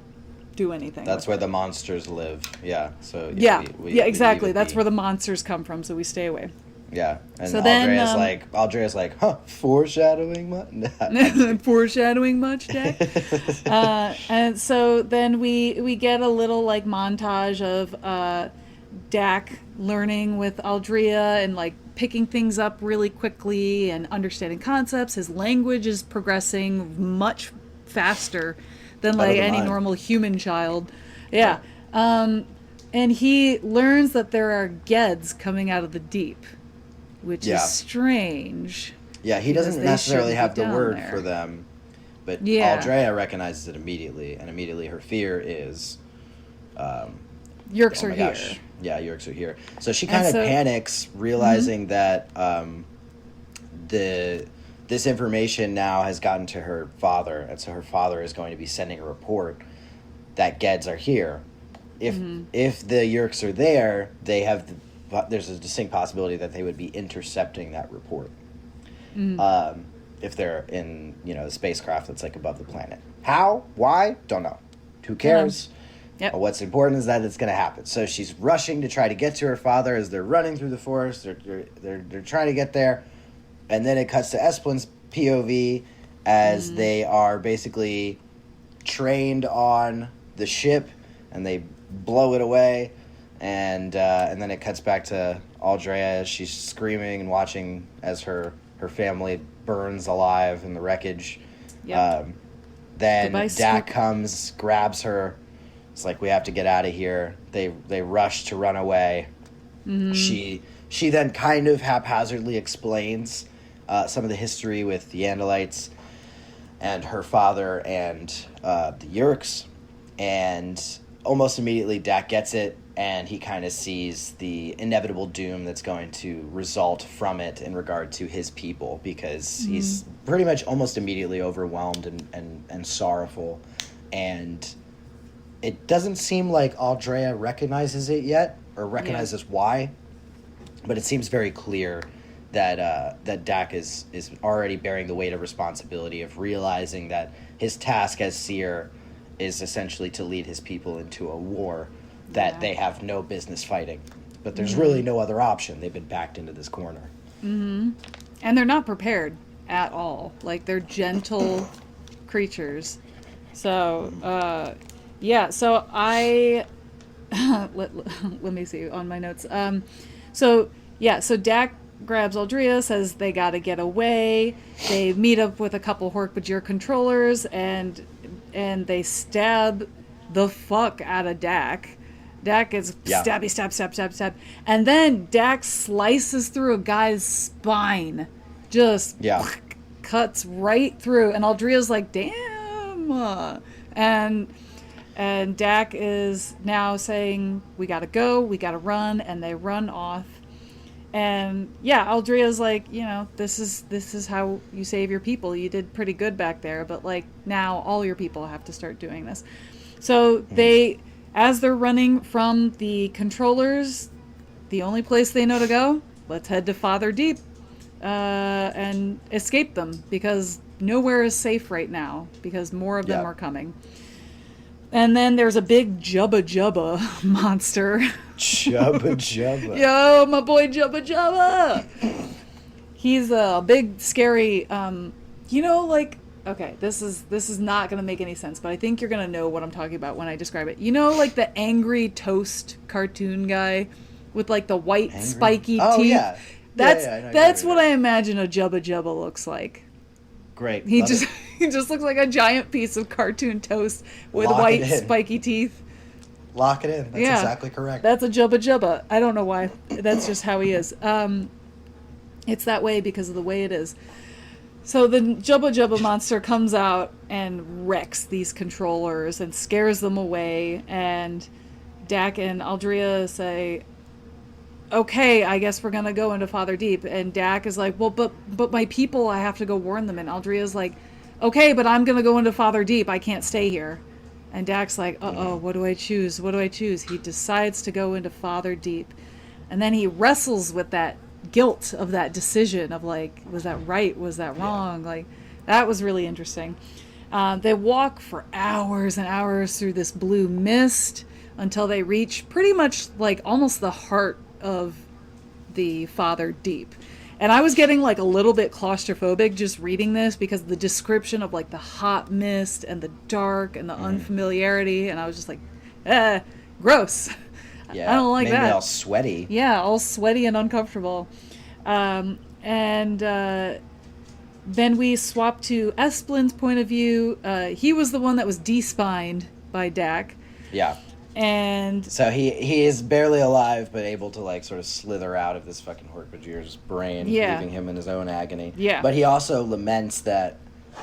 do anything.
That's where the monsters live. Yeah. So
yeah, exactly. That's where the monsters come from. So we stay away.
Yeah. And
so then,
Aldrea's like, huh, foreshadowing much?
Foreshadowing much, Dak? And so then we get a little like montage of Dak learning with Aldrea and like picking things up really quickly and understanding concepts. His language is progressing much faster than like any normal human child. Yeah. And he learns that there are Geds coming out of the deep, which is strange.
Yeah, he doesn't necessarily have the word for them, but Aldrea recognizes it immediately, and immediately her fear is...
Yerks are here.
Yeah, Yerks are here. So she kind of panics, realizing that this information now has gotten to her father, and so her father is going to be sending a report that Geds are here. If the Yerks are there, there's a distinct possibility that they would be intercepting that report. If they're in the spacecraft that's like above the planet. How? Why? Don't know. Who cares?
Yep.
But what's important is that it's going to happen. So she's rushing to try to get to her father as they're running through the forest. They're trying to get there. And then it cuts to Esplin's POV as they are basically trained on the ship and they blow it away. And then it cuts back to Aldrea as she's screaming and watching as her family burns alive in the wreckage.
Yep.
Then
Goodbye,
Dak
Snook.
comes, grabs her. It's like, we have to get out of here. They rush to run away. She then kind of haphazardly explains some of the history with the Andalites and her father and the Yerks. And almost immediately Dak gets it, and he kind of sees the inevitable doom that's going to result from it in regard to his people, because he's pretty much almost immediately overwhelmed and sorrowful. And it doesn't seem like Aldrea recognizes it yet, or recognizes why, but it seems very clear that Dak is already bearing the weight of responsibility of realizing that his task as seer is essentially to lead his people into a war that they have no business fighting. But there's really no other option. They've been backed into this corner.
And they're not prepared at all. Like, they're gentle creatures. So, so I... let me see on my notes. So Dak grabs Aldrea, says they gotta get away. They meet up with a couple Hork Bajir controllers, and they stab the fuck out of Dak. Dak gets stab. And then Dak slices through a guy's spine. Just cuts right through. And Aldrea's like, damn. And Dak is now saying, we gotta go, we gotta run, and they run off. And Aldrea's like, this is how you save your people. You did pretty good back there, but like now all your people have to start doing this. So as they're running from the controllers, the only place they know to go, let's head to Father Deep and escape them, because nowhere is safe right now, because more of them are coming. And then there's a big Jubba Jubba monster.
Jubba Jubba.
Yo, my boy Jubba Jubba. He's a big, scary, okay, this is not going to make any sense, but I think you're going to know what I'm talking about when I describe it. Like the angry toast cartoon guy with like the white spiky teeth?
Yeah.
That's what I imagine a Jubba Jubba looks like.
Great.
He just looks like a giant piece of cartoon toast with white spiky teeth.
Lock it in. That's exactly correct.
That's a Jubba Jubba. I don't know why. That's just how he is. It's that way because of the way it is. So the Jubba Jubba monster comes out and wrecks these controllers and scares them away. And Dak and Aldrea say, okay, I guess we're going to go into Father Deep. And Dak is like, well, but my people, I have to go warn them. And Aldrea's like, okay, but I'm going to go into Father Deep. I can't stay here. And Dak's like, uh-oh, what do I choose? What do I choose? He decides to go into Father Deep. And then he wrestles with that guilt of that decision of like, was that right? Was that wrong? Like, that was really interesting. They walk for hours and hours through this blue mist until they reach pretty much like almost the heart of the Father Deep. And I was getting like a little bit claustrophobic just reading this because the description of like the hot mist and the dark and the unfamiliarity, and I was just like, gross.
Yeah,
I don't like
made
that.
Me all sweaty.
Yeah, all sweaty and uncomfortable. Then we swap to Esplin's point of view. He was the one that was de-spined by Dak.
Yeah.
And
so he is barely alive, but able to like sort of slither out of this fucking Hork Bajir's brain, leaving him in his own agony.
Yeah.
But he also laments that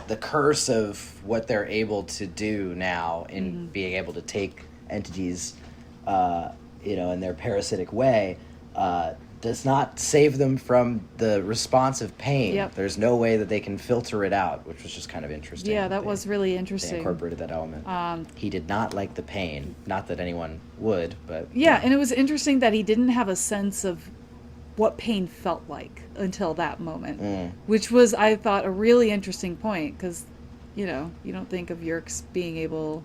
the curse of what they're able to do now in being able to take entities, in their parasitic way, does not save them from the response of pain.
Yep.
There's no way that they can filter it out, which was just kind of interesting.
yeah, that was really interesting.
They incorporated that element. He did not like the pain. Not that anyone would, but...
Yeah, and it was interesting that he didn't have a sense of what pain felt like until that moment, which was, I thought, a really interesting point, because, you don't think of Yerks being able...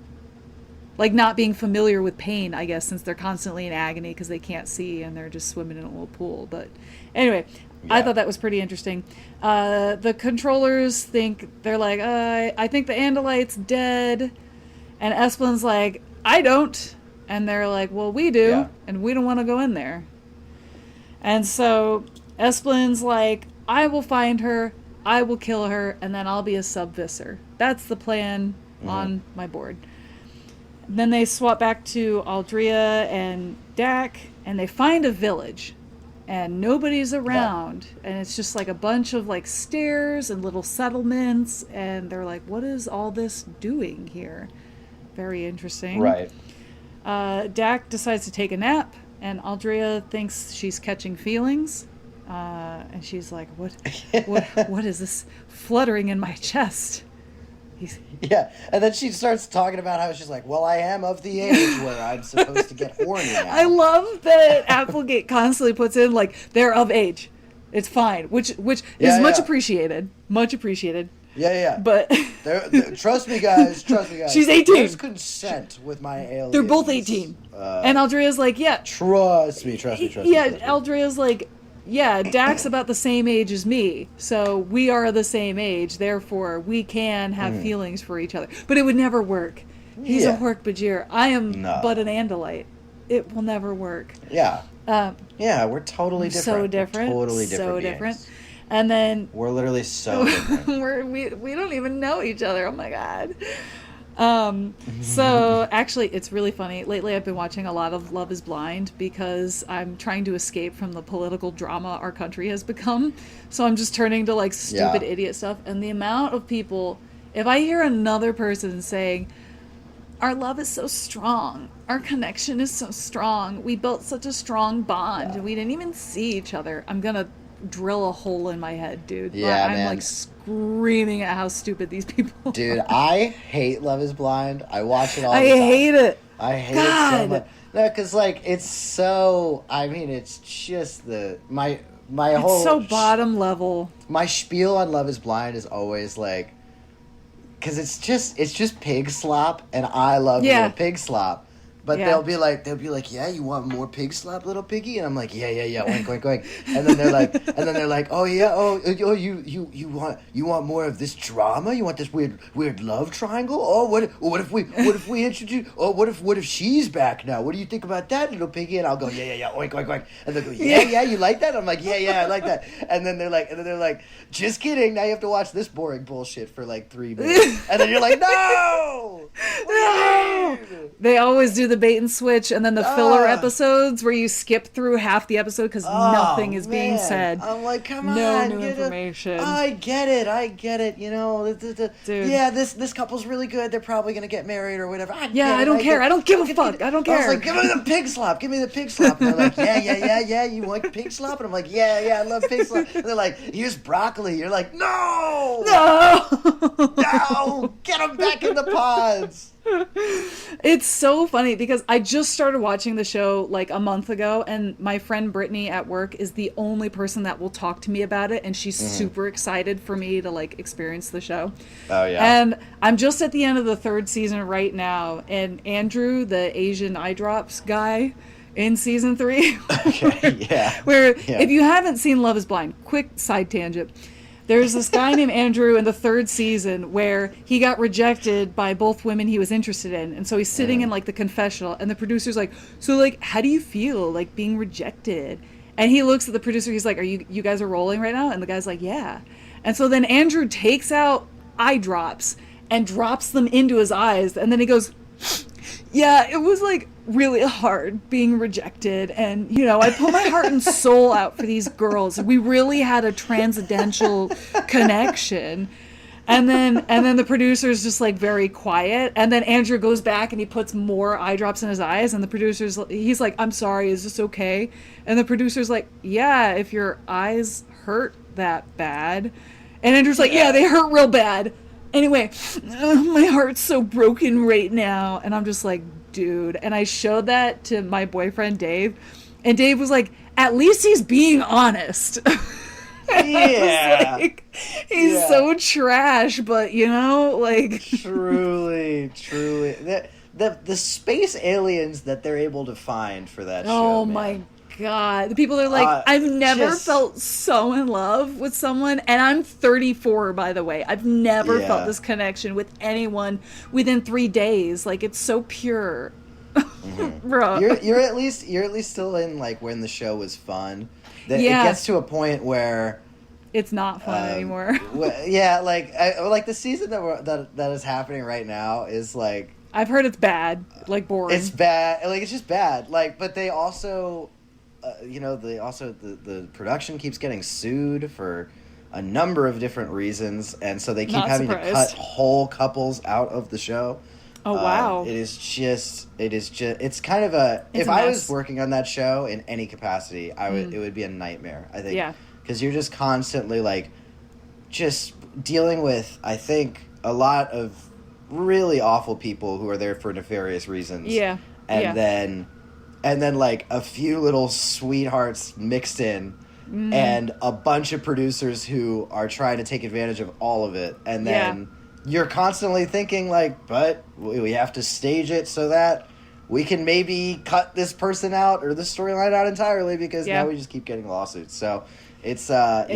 Like, not being familiar with pain, I guess, since they're constantly in agony because they can't see and they're just swimming in a little pool. But anyway, I thought that was pretty interesting. The controllers they're like, I think the Andalite's dead. And Esplin's like, I don't. And they're like, well, we do. And we don't want to go in there. And so Esplin's like, I will find her. I will kill her. And then I'll be a sub-visser. That's the plan on my board. Then they swap back to Aldrea and Dak, and they find a village, and nobody's around, and it's just like a bunch of like stairs and little settlements, and they're like, what is all this doing here? Very interesting.
Right.
Dak decides to take a nap, and Aldrea thinks she's catching feelings, and she's like, what is this fluttering in my chest?
Yeah, and then she starts talking about how she's like, well, I am of the age where I'm supposed to get horny now.
I love that Applegate constantly puts in, like, they're of age. It's fine, which is much appreciated. Much appreciated.
Yeah.
But...
Trust me, guys.
She's 18.
There's consent with my aliens.
They're both 18. And Aldrea's like, yeah.
Trust me.
Yeah, Aldrea's like... Yeah, Dak's about the same age as me, so we are the same age, therefore we can have feelings for each other. But it would never work. He's a Hork Bajir. I am but an Andalite. It will never work.
Yeah. We're totally different.
So different.
We're totally different.
So different. And then...
We're literally so different.
we don't even know each other. Oh my god. So actually it's really funny. Lately I've been watching a lot of Love is Blind because I'm trying to escape from the political drama our country has become. So I'm just turning to like stupid idiot stuff, and the amount of people, if I hear another person saying, our love is so strong, our connection is so strong, we built such a strong bond and we didn't even see each other, I'm gonna drill a hole in my head, dude.
Yeah,
I'm
man.
like screaming at how stupid these people are.
Dude, I hate Love is Blind. I watch it all the time.
I hate it.
I hate it so much. No, because like it's so. I mean, it's just my whole.
It's so bottom level.
My spiel on Love is Blind is always like, because it's just pig slop, and I love little pig slop. But they'll be like, yeah, you want more pig slap, little piggy? And I'm like, yeah, oink. And then they're like, oh yeah, you want more of this drama? You want this weird love triangle? Oh, what if we introduce? Oh, what if she's back now? What do you think about that, little piggy? And I'll go, yeah, oink. And they'll go, yeah, you like that? I'm like, yeah, I like that. And then they're like, just kidding. Now you have to watch this boring bullshit for like 3 minutes. And then you're like, no.
They always do the the bait and switch, and then the filler episodes where you skip through half the episode because nothing is being said.
I'm like, come
no
on,
new information.
I get it. You know,
Dude.
yeah, this couple's really good. They're probably gonna get married or whatever.
I don't care. I don't give a fuck. I don't care.
I was like, give me the pig slap. Give me the pig slap. And they're like, yeah. You like pig slap? And I'm like, yeah, I love pig slap. And they're like, here's broccoli. You're like, no, get them back in the pods.
It's so funny because I just started watching the show like a month ago, and my friend Brittany at work is the only person that will talk to me about it, and she's super excited for me to like experience the show.
Oh yeah.
And I'm just at the end of the 3rd season right now, and Andrew, the Asian eye drops guy in season 3,
okay, yeah.
If you haven't seen Love is Blind, quick side tangent. There's this guy named Andrew in the 3rd season where he got rejected by both women he was interested in. And so he's sitting in like the confessional, and the producer's like, so like, how do you feel like being rejected? And he looks at the producer, he's like, you guys are rolling right now? And the guy's like, yeah. And so then Andrew takes out eye drops and drops them into his eyes. And then he goes, yeah, it was like really hard being rejected, and you know, I put my heart and soul out for these girls. We really had a transcendental connection. And then the producer's just like very quiet, and then Andrew goes back and he puts more eye drops in his eyes, and he's like, I'm sorry, is this okay? And the producer's like, yeah, if your eyes hurt that bad. And Andrew's like, yeah, they hurt real bad. Anyway, my heart's so broken right now. And I'm just like, dude. And I showed that to my boyfriend, Dave. And Dave was like, at least he's being honest.
Yeah.
Like, he's so trash, but you know, like.
Truly. The space aliens that they're able to find for that show.
Oh my God. The people are like, I've never felt so in love with someone, and I'm 34, by the way. I've never felt this connection with anyone within 3 days. Like, it's so pure. Bro.
You're at least still in like when the show was fun. It gets to a point where
it's not fun anymore.
Like the season that is happening right now is like,
I've heard it's bad, like boring.
It's bad, like it's just bad. Like, but they also the production keeps getting sued for a number of different reasons, and so they keep having to cut whole couples out of the show.
Oh wow!
It's kind of a. If I was working on that show in any capacity, it would be a nightmare. I think.
Yeah.
Because you're just constantly like, just dealing with, I think, a lot of really awful people who are there for nefarious reasons.
Yeah.
And then like a few little sweethearts mixed in, and a bunch of producers who are trying to take advantage of all of it, and then you're constantly thinking like, but we have to stage it so that we can maybe cut this person out or this storyline out entirely, because now we just keep getting lawsuits. So it's Love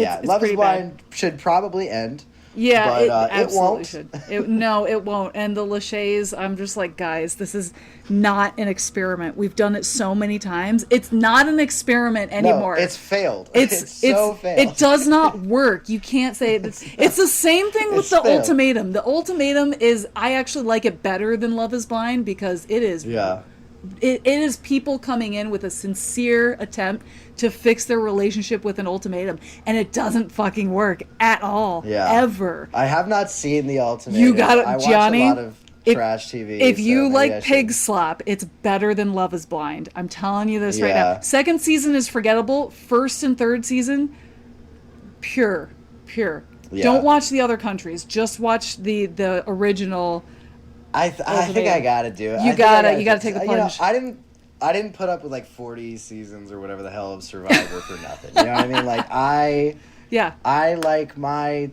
is Blind should probably end.
Yeah,
but,
it absolutely
won't.
should. No, it won't. And the Lachey's, I'm just like, guys, this is not an experiment. We've done it so many times. It's not an experiment anymore.
No, it's failed. It's so failed.
It does not work. You can't say it. It's the same thing with the ultimatum. The ultimatum is, I actually like it better than Love is Blind, because it is.
Yeah.
It is people coming in with a sincere attempt to fix their relationship with an ultimatum, and it doesn't fucking work at all. Yeah. Ever.
I have not seen the ultimatum.
You got it, Johnny.
I watch a lot of trash TV.
If you like Pig Slap, it's better than Love is Blind. I'm telling you this right now. Second season is forgettable. First and third season, pure. Yeah. Don't watch the other countries. Just watch the original.
I think I gotta do it.
You gotta take the plunge.
I didn't put up with like 40 seasons or whatever the hell of Survivor for nothing. You know what I mean? Like I like my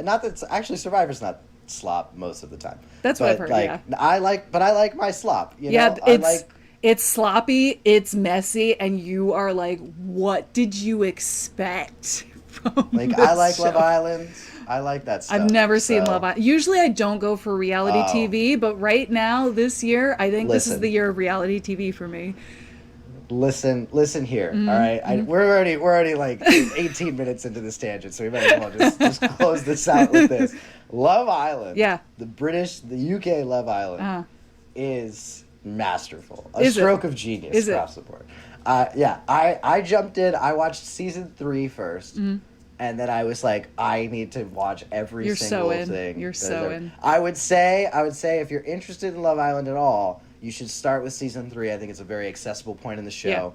not that actually Survivor's not slop most of the time.
That's what I've heard.
Like,
yeah,
I like my slop. You know?
It's sloppy, it's messy, and you are like, what did you expect from
like I like show? Love Island. I like that stuff.
I've never seen Love Island. Usually I don't go for reality TV, but right now, this year, I think this is the year of reality TV for me.
Listen here, all right? We're already like 18 minutes into this tangent, so we might as well just close this out with this. Love Island.
Yeah.
The UK Love Island is masterful. A
Is it?
stroke of genius
Is it?
across the board. Yeah, I jumped in. I watched season 3 first. And then I was like, I need to watch every
You're
single
so in.
thing.
You're so in.
I would say if you're interested in Love Island at all, you should start with season 3. I think it's a very accessible point in the show.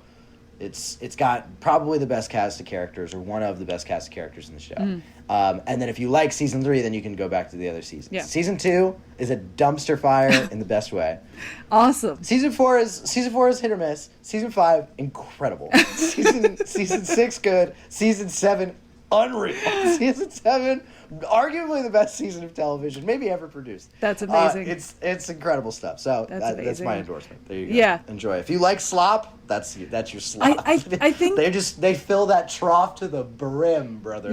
Yeah. It's got probably the best cast of characters, or one of the best cast of characters in the show. And then if you like season 3, then you can go back to the other seasons.
Yeah.
Season 2 is a dumpster fire in the best way.
Awesome.
Season 4 is hit or miss. Season 5, incredible. season 6, good. Season 7, unreal. Season 7, arguably the best season of television maybe ever produced.
That's amazing.
It's incredible stuff. So that's my endorsement. There you go.
Yeah.
Enjoy. If you like slop, that's your slop.
I think
they fill that trough to the brim, brother.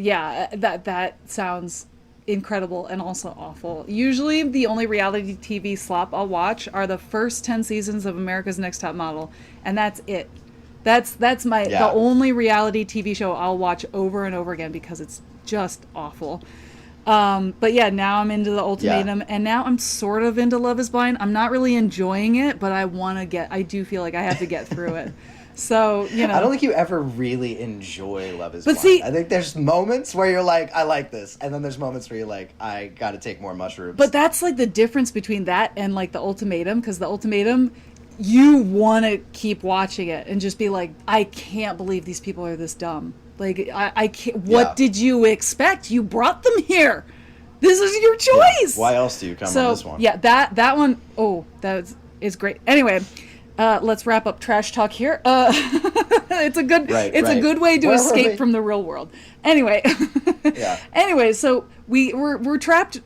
Yeah, that sounds incredible and also awful. Usually the only reality TV slop I'll watch are the first 10 seasons of America's Next Top Model, and that's it. That's the only reality TV show I'll watch over and over again because it's just awful. But yeah, now I'm into The Ultimatum, and now I'm sort of into Love is Blind. I'm not really enjoying it, but I do feel like I have to get through it. So,
I don't think you ever really enjoy Love is Blind.
See,
I think there's moments where you're like, I like this. And then there's moments where you're like, I got to take more mushrooms.
But that's like the difference between that and like The Ultimatum, because The Ultimatum, you want to keep watching it and just be like, I can't believe these people are this dumb. Like, I can't. What did you expect? You brought them here. This is your choice.
Yeah. Why else do you come on this one?
Yeah, that one, is great. Anyway, let's wrap up trash talk here. It's a good way to escape from the real world. Anyway, Anyway, so we're trapped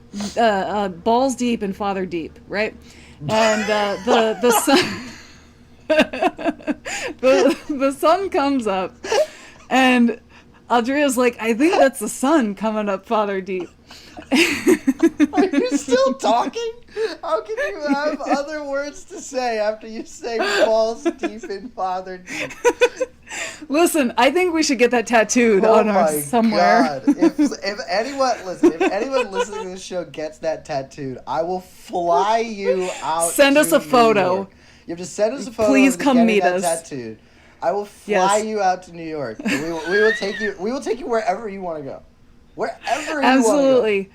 balls deep in Father Deep, right? And the sun the sun comes up, and Andrea's like, I think that's the sun coming up Father Deep.
Are you still talking? How can you have other words to say after you say balls deep in Father Deep?
Listen, I think we should get that tattooed on our somewhere.
God. If anyone listening to this show gets that tattooed, I will fly you out.
Send us a photo.
You have to send us a photo.
Please come meet us.
Tattooed. I will fly you out to New York. And we will take you. We will take you wherever you want to go. Wherever you want to go.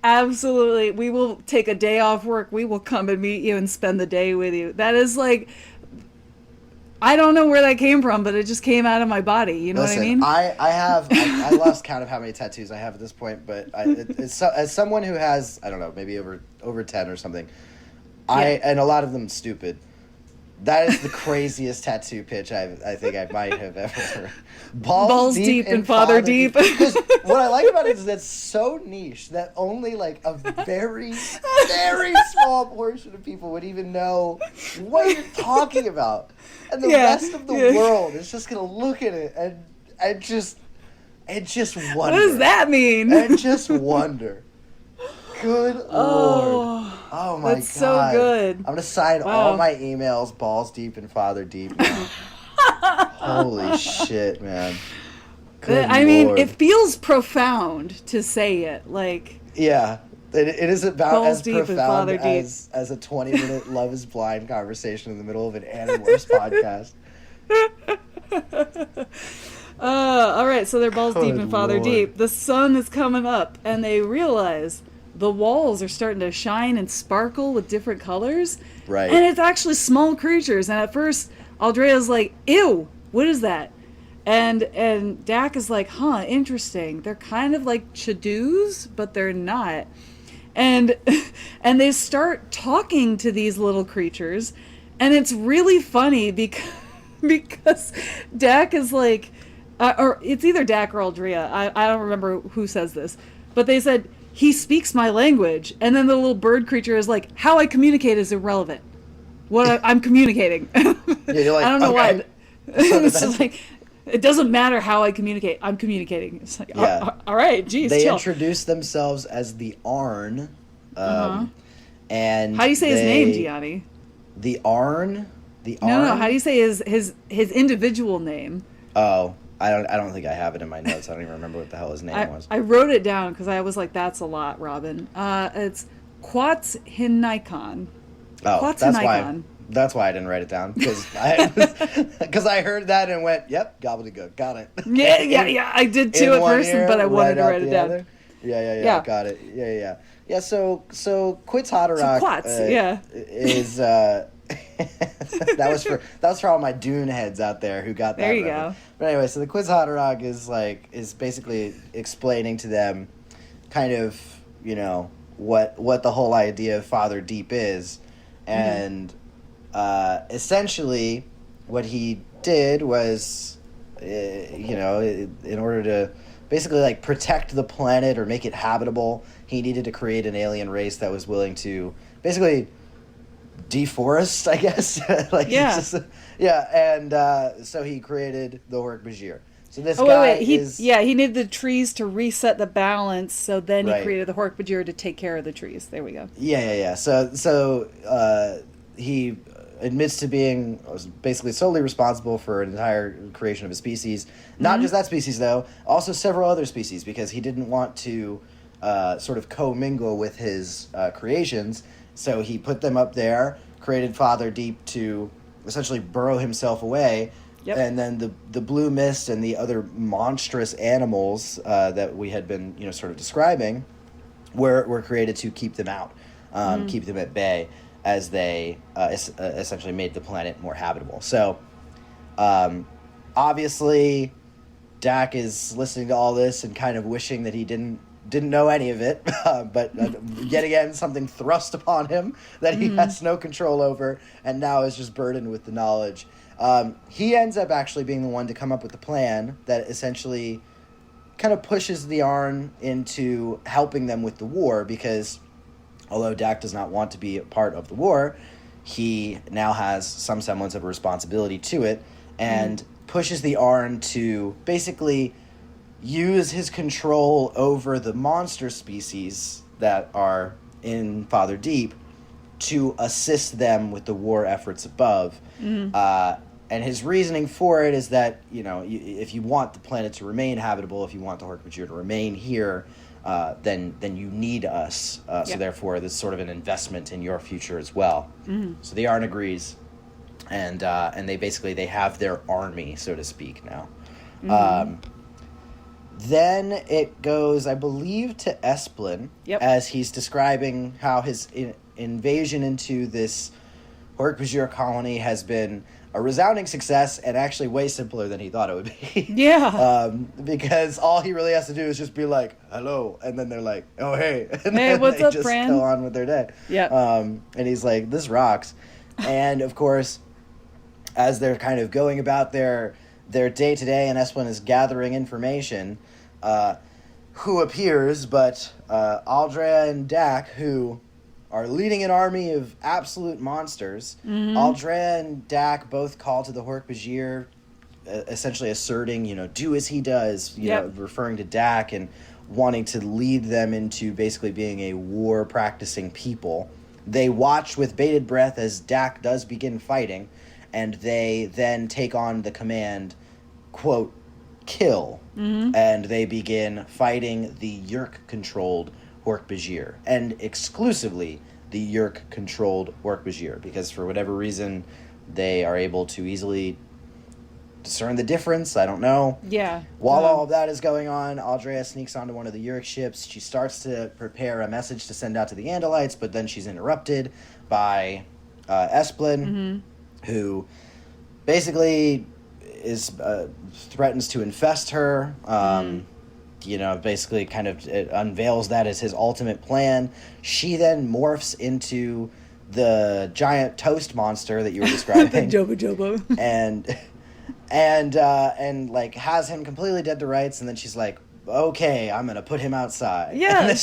Absolutely. We will take a day off work. We will come and meet you and spend the day with you. That is like, I don't know where that came from, but it just came out of my body. You know what I mean?
I lost count of how many tattoos I have at this point, but as someone who has, I don't know, maybe over 10 or something, and a lot of them stupid. That is the craziest tattoo pitch I think I might have ever heard.
Balls deep in Father Deep.
Because what I like about it is that's so niche that only like a very, very small portion of people would even know what you're talking about. And the rest of the world is just going to look at it and just wonder.
What does that mean?
And just wonder. Good Lord. Oh my God.
That's so good.
I'm going to sign all my emails balls deep and Father Deep now. Holy shit, man. Good
Lord. It feels profound to say it. Like,
yeah. It is about
balls
as
deep
profound
and
as a 20-minute Love is Blind conversation in the middle of an Animorphs podcast.
All right, so they're balls deep in Father
Lord.
Deep. The sun is coming up, and they realize the walls are starting to shine and sparkle with different colors.
Right.
And it's actually small creatures. And at first, Aldrea's like, ew, what is that? And Dak is like, huh, interesting. They're kind of like Chadoos, but they're not. And they start talking to these little creatures. And it's really funny because Dak is like, or it's either Dak or Aldrea. I don't remember who says this. But they said, he speaks my language. And then the little bird creature is like, how I communicate is irrelevant. What I'm communicating.
Yeah, you're like,
I don't know
okay.
why. It's just like, it doesn't matter how I communicate. I'm communicating. It's like, all right, geez,
They
chill.
introduce themselves as the Arn. And
how do you say his name, Gianni?
The Arn? The Arn?
No. How do you say his individual name?
Oh, I don't think I have it in my notes. I don't even remember what the hell his name was.
I wrote it down because I was like, that's a lot, Robin. It's Quats Hinnikon.
Oh, that's why I didn't write it down, because I heard that and went, "Yep, gobbledygook, got it."
Yeah. I did too at first, but I wanted to write it down.
Other. Yeah, got it. Yeah. So Quits Haderach is that was for all my Dune heads out there who got that.
There you go.
But anyway, so the Quits Haderach is basically explaining to them, kind of, what the whole idea of Father Deep is, and essentially what he did was, in order to basically like protect the planet or make it habitable, he needed to create an alien race that was willing to basically deforest, I guess. So he created the Hork Bajir. So this
he needed the trees to reset the balance, so then he created the Hork Bajir to take care of the trees. There we go.
Yeah. So he admits to being basically solely responsible for an entire creation of a species. Not just that species, though, also several other species, because he didn't want to sort of commingle with his creations. So he put them up there, created Father Deep to essentially burrow himself away. Yep. And then the blue mist and the other monstrous animals that we had been sort of describing were created to keep them out, keep them at bay, as they essentially made the planet more habitable. So obviously Dak is listening to all this and kind of wishing that he didn't know any of it, but yet again something thrust upon him that he has no control over, and now is just burdened with the knowledge. He ends up actually being the one to come up with the plan that essentially kind of pushes the Arn into helping them with the war, because although Dak does not want to be a part of the war, he now has some semblance of a responsibility to it, and pushes the Arn to basically use his control over the monster species that are in Father Deep to assist them with the war efforts above. And his reasoning for it is that, if you want the planet to remain habitable, if you want the Hork Bajir to remain here, then you need us. So therefore, this is sort of an investment in your future as well. So the Arn agrees, and they have their army, so to speak, now. Then it goes, I believe, to Esplin, as he's describing how his invasion into this Hork Bajir colony has been a resounding success, and actually way simpler than he thought it would be. Because all he really has to do is just be like, "Hello," and then they're like, "Oh, hey," and then
what's
they
up,
just
friend?
go on with their day. And he's like, "This rocks," and of course, as they're kind of going about their day to day, and Esplin is gathering information, who appears but Aldrea and Dak, who are leading an army of absolute monsters. Aldrea and Dak both call to the Hork Bajir, essentially asserting, do as he does, referring to Dak and wanting to lead them into basically being a war-practicing people. They watch with bated breath as Dak does begin fighting, and they then take on the command, quote, kill, and they begin fighting the Yeerk-controlled Hork Bajir, and exclusively the Yeerk-controlled Hork Bajir, because for whatever reason they are able to easily discern the difference. I don't know. While all of that is going on, Aldrea sneaks onto one of the Yeerk ships. She starts to prepare a message to send out to the Andalites, but then she's interrupted by Esplin, who basically threatens to infest her. Basically kind of unveils that as his ultimate plan. She then morphs into the giant toast monster that you were describing.
The Jobo.
and like has him completely dead to rights, and then she's like, okay, I'm gonna put him outside.
And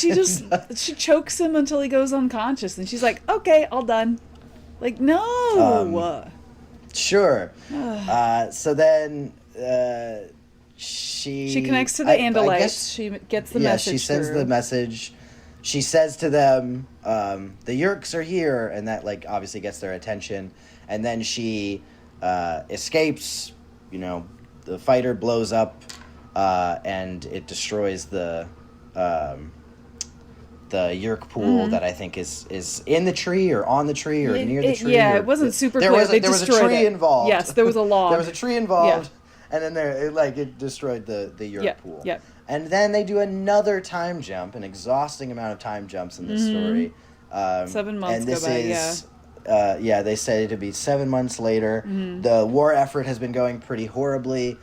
she chokes him until he goes unconscious, and she's like, okay, all done. Like, no.
Sure. So then she
connects to the Andalites. She gets the message.
She sends the message. She says to them, the Yeerks are here, and that obviously gets their attention. And then she escapes. The fighter blows up, and it destroys the the Yerk pool that I think is in the tree or on the tree or near the tree.
Yeah, it wasn't super clear.
There was a tree involved.
Yes, there was a log.
There was a tree involved, and then it destroyed the Yerk pool.
Yeah.
And then they do another time jump, an exhausting amount of time jumps in this story.
7 months
and this
go by,
is, they say to be 7 months later. The war effort has been going pretty horribly.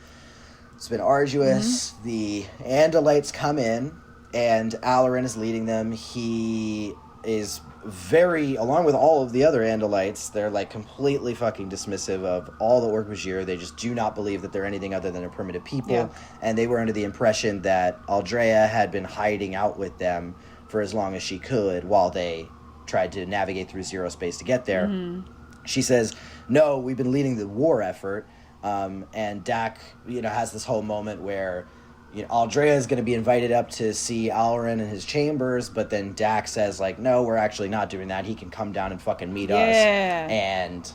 It's been arduous. The Andalites come in, and Alarin is leading them. He is along with all of the other Andalites, they're like completely fucking dismissive of all the Orc-Bajir. They just do not believe that they're anything other than a primitive people. Yeah. And they were under the impression that Aldrea had been hiding out with them for as long as she could while they tried to navigate through zero space to get there. She says, no, we've been leading the war effort. And Dak, has this whole moment where Aldrea is going to be invited up to see Alarin in his chambers, but then Dak says, like, no, we're actually not doing that. He can come down and fucking meet us. And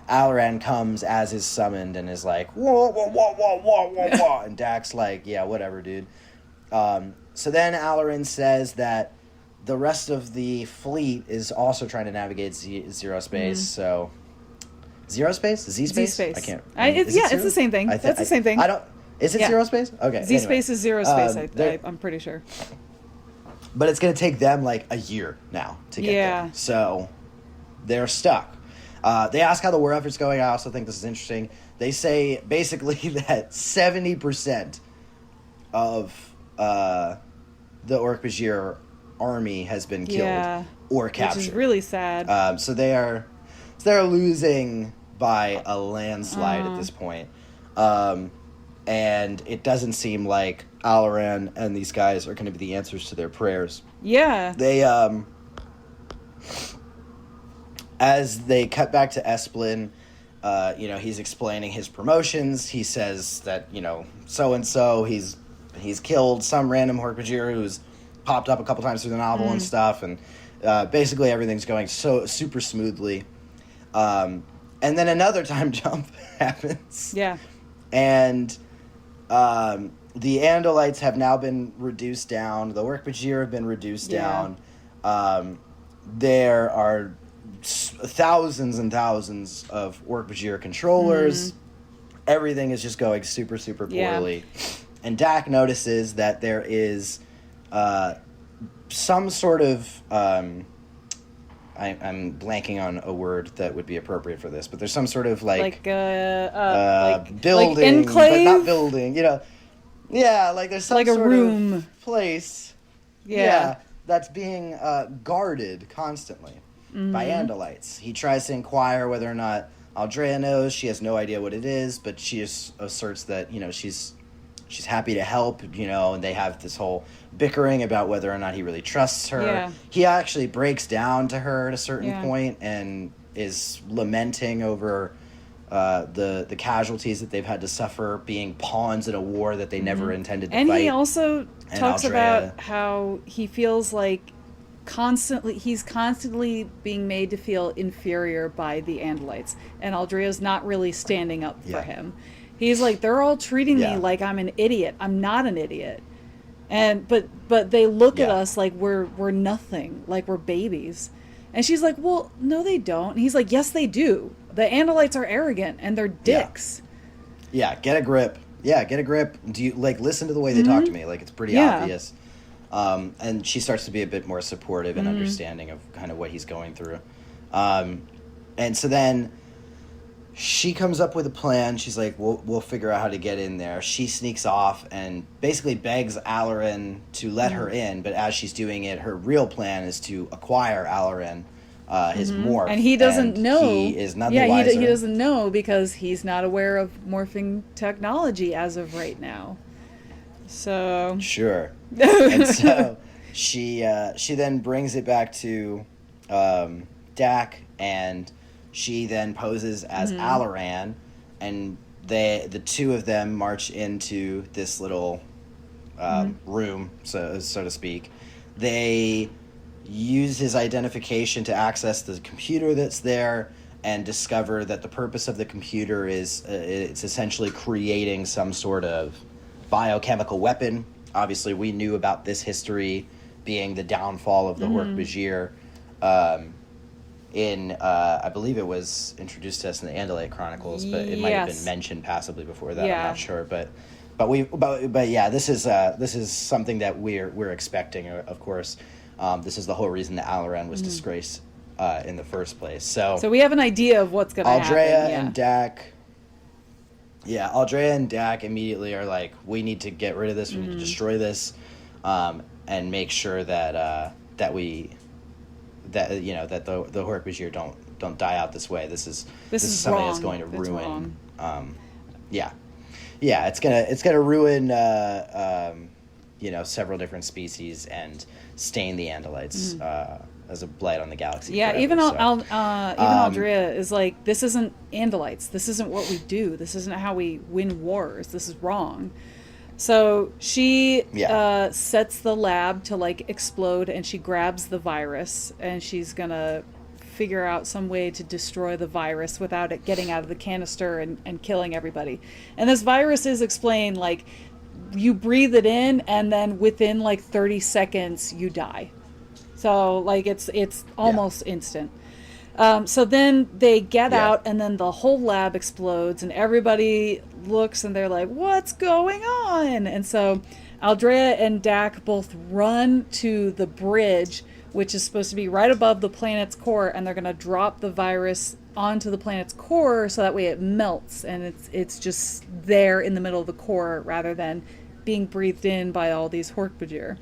Alarin comes as is summoned and is like, whoa, whoa, whoa, whoa, whoa, whoa, whoa. And Dak's like, yeah, whatever, dude. So then Alarin says that the rest of the fleet is also trying to navigate zero space, so... Zero space? Z-space?
Z-space.
I can't...
it's the same thing. That's the same thing.
I don't... Is it zero space? Okay.
Z-space is zero space, I'm pretty sure.
But it's going to take them like a year now to get there. So they're stuck. They ask how the war effort's going. I also think this is interesting. They say basically that 70% of the Orc-Bajir army has been killed or captured.
Which is really sad.
So they're losing by a landslide at this point. And it doesn't seem like Alarin and these guys are going to be the answers to their prayers.
Yeah.
They, as they cut back to Esplin, he's explaining his promotions. He says that, so-and-so, he's killed some random Hork-Bajir who's popped up a couple times through the novel and stuff. And basically everything's going so super smoothly. And then another time jump happens.
Yeah.
And... the Andalites have now been reduced down. The Orc-Bajir have been reduced down. There are thousands and thousands of Orc-Bajir controllers. Everything is just going super, super poorly. And Dak notices that there is some sort of... I'm blanking on a word that would be appropriate for this, but there's some sort of building,
enclave?
But not building. There's some sort
room.
Of place. That's being guarded constantly by Andalites. He tries to inquire whether or not Aldrea knows. She has no idea what it is, but she just asserts that she's happy to help, and they have this whole bickering about whether or not he really trusts her.
Yeah.
He actually breaks down to her at a certain point and is lamenting over the casualties that they've had to suffer being pawns in a war that they never intended to fight.
And he also talks about how he feels like he's constantly being made to feel inferior by the Andalites, and Aldrea's not really standing up for him. He's like, they're all treating me like I'm an idiot. I'm not an idiot. And but they look at us like we're nothing, like we're babies. And she's like, well, no, they don't. And he's like, yes, they do. The Andalites are arrogant and they're dicks.
Yeah, get a grip. Yeah, get a grip. Do you listen to the way they talk to me? Like, it's pretty obvious. And she starts to be a bit more supportive and understanding of kind of what he's going through. And so then she comes up with a plan. She's like, we'll figure out how to get in there. She sneaks off and basically begs Alarin to let her in. But as she's doing it, her real plan is to acquire Alarin, his morph.
And he doesn't know.
He is none the wiser.
He doesn't know because he's not aware of morphing technology as of right now. So...
Sure. And so she then brings it back to Dak, and... she then poses as Alaran, and the two of them march into this little room, so to speak. They use his identification to access the computer that's there and discover that the purpose of the computer is it's essentially creating some sort of biochemical weapon. Obviously, we knew about this history being the downfall of the Hork Bajir. I believe it was introduced to us in the Andalite Chronicles, but it might have been mentioned passively before that. I'm not sure, but yeah, this is something that we're expecting. Of course, this is the whole reason that Alaran was disgraced in the first place. So
we have an idea of what's going to happen.
Aldrea and Dak. Yeah, Aldrea and Dak immediately are like, we need to get rid of this. We need to destroy this, and make sure that the Hork Bajir don't die out this way. This is something that's going to ruin. It's gonna ruin several different species and stain the Andalites as a blight on the galaxy.
Yeah,
forever,
even Aldrea is like, this isn't Andalites. This isn't what we do. This isn't how we win wars. This is wrong. So she sets the lab to like explode, and she grabs the virus, and she's gonna figure out some way to destroy the virus without it getting out of the canister and killing everybody. And this virus is explained like, you breathe it in, and then within like 30 seconds you die. So like it's almost instant. So then they get out, and then the whole lab explodes, and everybody looks, and they're like, what's going on? And so Aldrea and Dak both run to the bridge, which is supposed to be right above the planet's core, and they're going to drop the virus onto the planet's core so that way it melts, and it's just there in the middle of the core rather than being breathed in by all these Hork Bajir.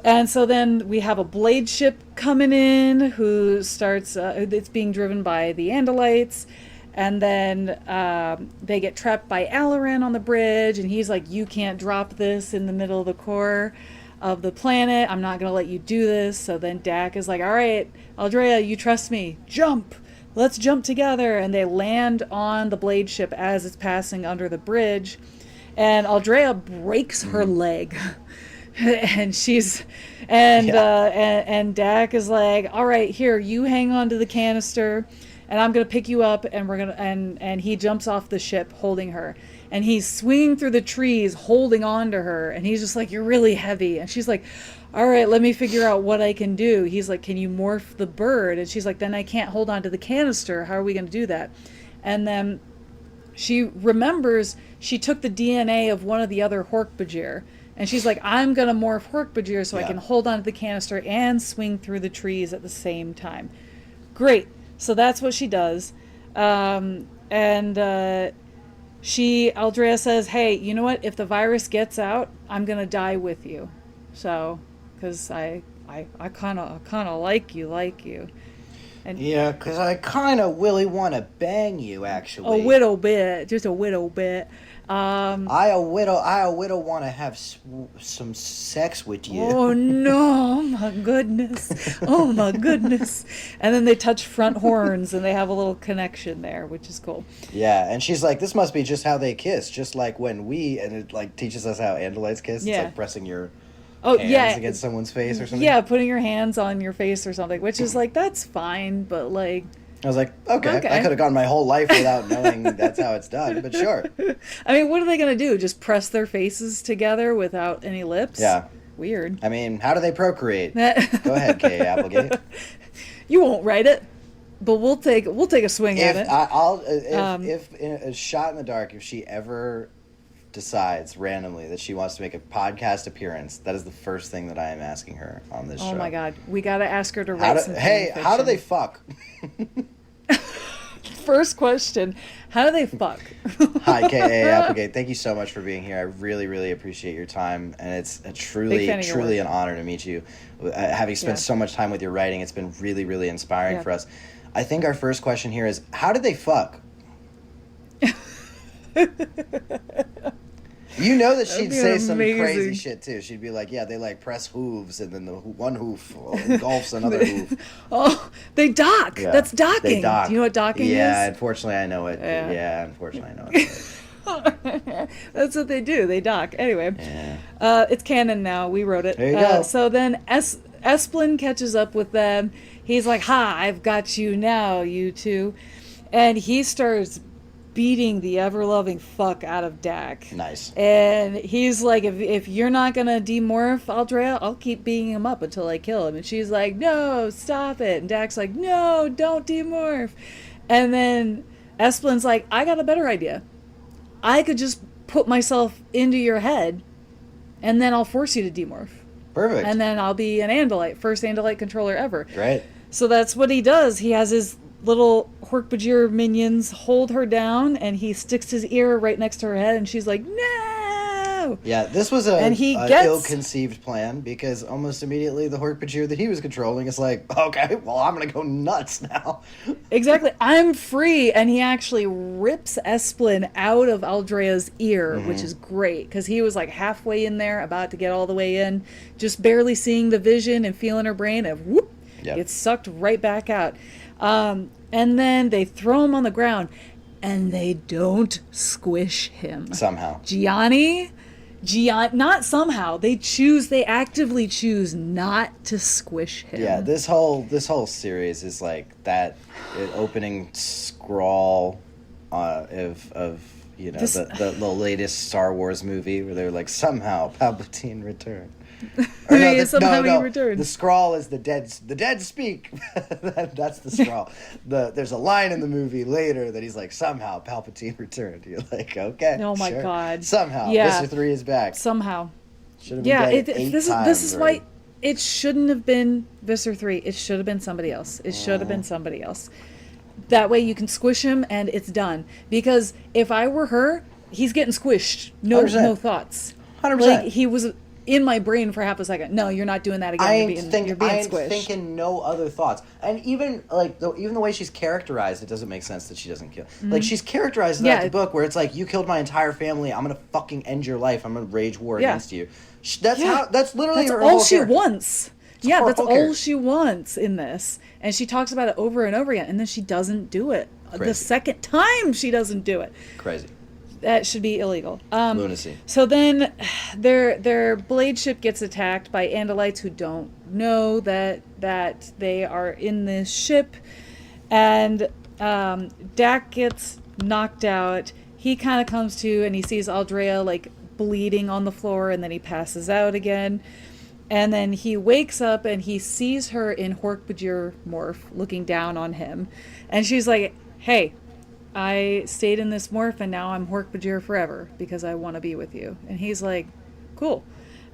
And so then we have a blade ship coming in who starts, it's being driven by the Andalites. And then they get trapped by Alaran on the bridge. And he's like, you can't drop this in the middle of the core of the planet. I'm not going to let you do this. So then Dak is like, all right, Aldrea, you trust me. Jump. Let's jump together. And they land on the blade ship as it's passing under the bridge. And Aldrea breaks her leg. And and Dak is like, all right, here, you hang on to the canister, and I'm gonna pick you up, and we're gonna and he jumps off the ship holding her, and he's swinging through the trees holding on to her, and he's just like, you're really heavy. And she's like, all right, let me figure out what I can do. He's like, can you morph the bird? And she's like, then I can't hold on to the canister. How are we gonna do that? And then she remembers she took the DNA of one of the other Hork Bajir. And she's like, I'm going to morph Hork Bajir so I can hold on to the canister and swing through the trees at the same time. Great. So that's what she does. Aldrea says, hey, you know what? If the virus gets out, I'm going to die with you. So, because I kind of like you. And
yeah, because I kind of really want to bang you, actually.
A little bit. Just a little bit.
I a widow want to have some sex with you.
Oh no, my goodness. Oh my goodness. And then they touch front horns, and they have a little connection there, which is cool.
Yeah, and she's like, this must be just how they kiss, just like when and it like teaches us how Andalites kiss. It's like pressing your hands against someone's face or something. Yeah,
putting your hands on your face or something, which is like, that's fine, but like,
I was like, okay. I could have gone my whole life without knowing that's how it's done, but sure.
I mean, what are they going to do? Just press their faces together without any lips?
Yeah.
Weird.
I mean, how do they procreate? Go ahead, Kay Applegate.
You won't write it, but we'll take a swing at it.
If in a shot in the dark, if she ever decides randomly that she wants to make a podcast appearance, that is the first thing that I am asking her on this show.
Oh my God, we got to ask her to write some fiction.
How do they fuck?
First question, how do they fuck?
Hi, K.A. Applegate. Thank you so much for being here. I really, really appreciate your time, and it's truly an honor to meet you. Having spent so much time with your writing, it's been really, really inspiring for us. I think our first question here is, how did they fuck? You know that she'd say some crazy shit too. She'd be like, yeah, they like press hooves, and then the one hoof engulfs another hoof.
Oh, they dock. Yeah. That's docking.
They dock.
Do you know what docking is?
Yeah, unfortunately I know it. Yeah, unfortunately I know it.
That's what they do. They dock. Anyway, it's canon now. We wrote it.
There you go.
So then Esplin catches up with them. He's like, ha, I've got you now, you two. And he starts beating the ever-loving fuck out of Dak.
Nice.
And he's like, if you're not going to demorph Aldrea, I'll keep beating him up until I kill him. And she's like, no, stop it. And Dak's like, no, don't demorph. And then Esplin's like, I got a better idea. I could just put myself into your head, and then I'll force you to demorph.
Perfect.
And then I'll be an Andalite, first Andalite controller ever.
Great.
So that's what he does. He has his little Hork Bajir minions hold her down, and he sticks his ear right next to her head, and she's like, no!
Yeah, this was an ill-conceived plan, because almost immediately the Hork Bajir that he was controlling is like, okay, well, I'm going to go nuts now.
Exactly. I'm free. And he actually rips Esplin out of Aldrea's ear, which is great, because he was like halfway in there, about to get all the way in, just barely seeing the vision and feeling her brain, and whoop, gets sucked right back out. And then they throw him on the ground, and they don't squish him.
Somehow.
Gianni, not somehow. They actively choose not to squish him.
Yeah, this whole series is like that opening scrawl of you know, the latest Star Wars movie where they're like, somehow Palpatine returned. Or no,
he returned.
The scrawl is the dead speak. That's the scrawl. There's a line in the movie later that he's like, somehow Palpatine returned. You're like, okay.
Oh my
sure.
God.
Somehow.
Yeah.
Visser 3 is back.
Somehow.
Should have been dead
this is why it shouldn't have been Visser 3. It should have been somebody else. That way you can squish him and it's done. Because if I were her, he's getting squished. No
100%.
No thoughts.
100%.
Like, he was in my brain for half a second. No, you're not doing that again. You're being squished.
Thinking no other thoughts. And even like even the way she's characterized, it doesn't make sense that she doesn't kill. Like, she's characterized in the book where it's like, you killed my entire family. I'm gonna fucking end your life. I'm gonna rage war against you. That's literally her
all
whole
she
character.
wants. That's all she wants in this. And she talks about it over and over again, and then she doesn't do it.
Crazy.
The second time she doesn't do it.
Crazy.
That should be illegal.
Lunacy.
So then their blade ship gets attacked by Andalites who don't know that they are in this ship. And Dak gets knocked out. He kind of comes to, and he sees Aldrea like bleeding on the floor, and then he passes out again. And then he wakes up and he sees her in Hork Bajir morph looking down on him. And she's like, hey, I stayed in this morph and now I'm Hork Bajir forever because I want to be with you. And he's like, cool.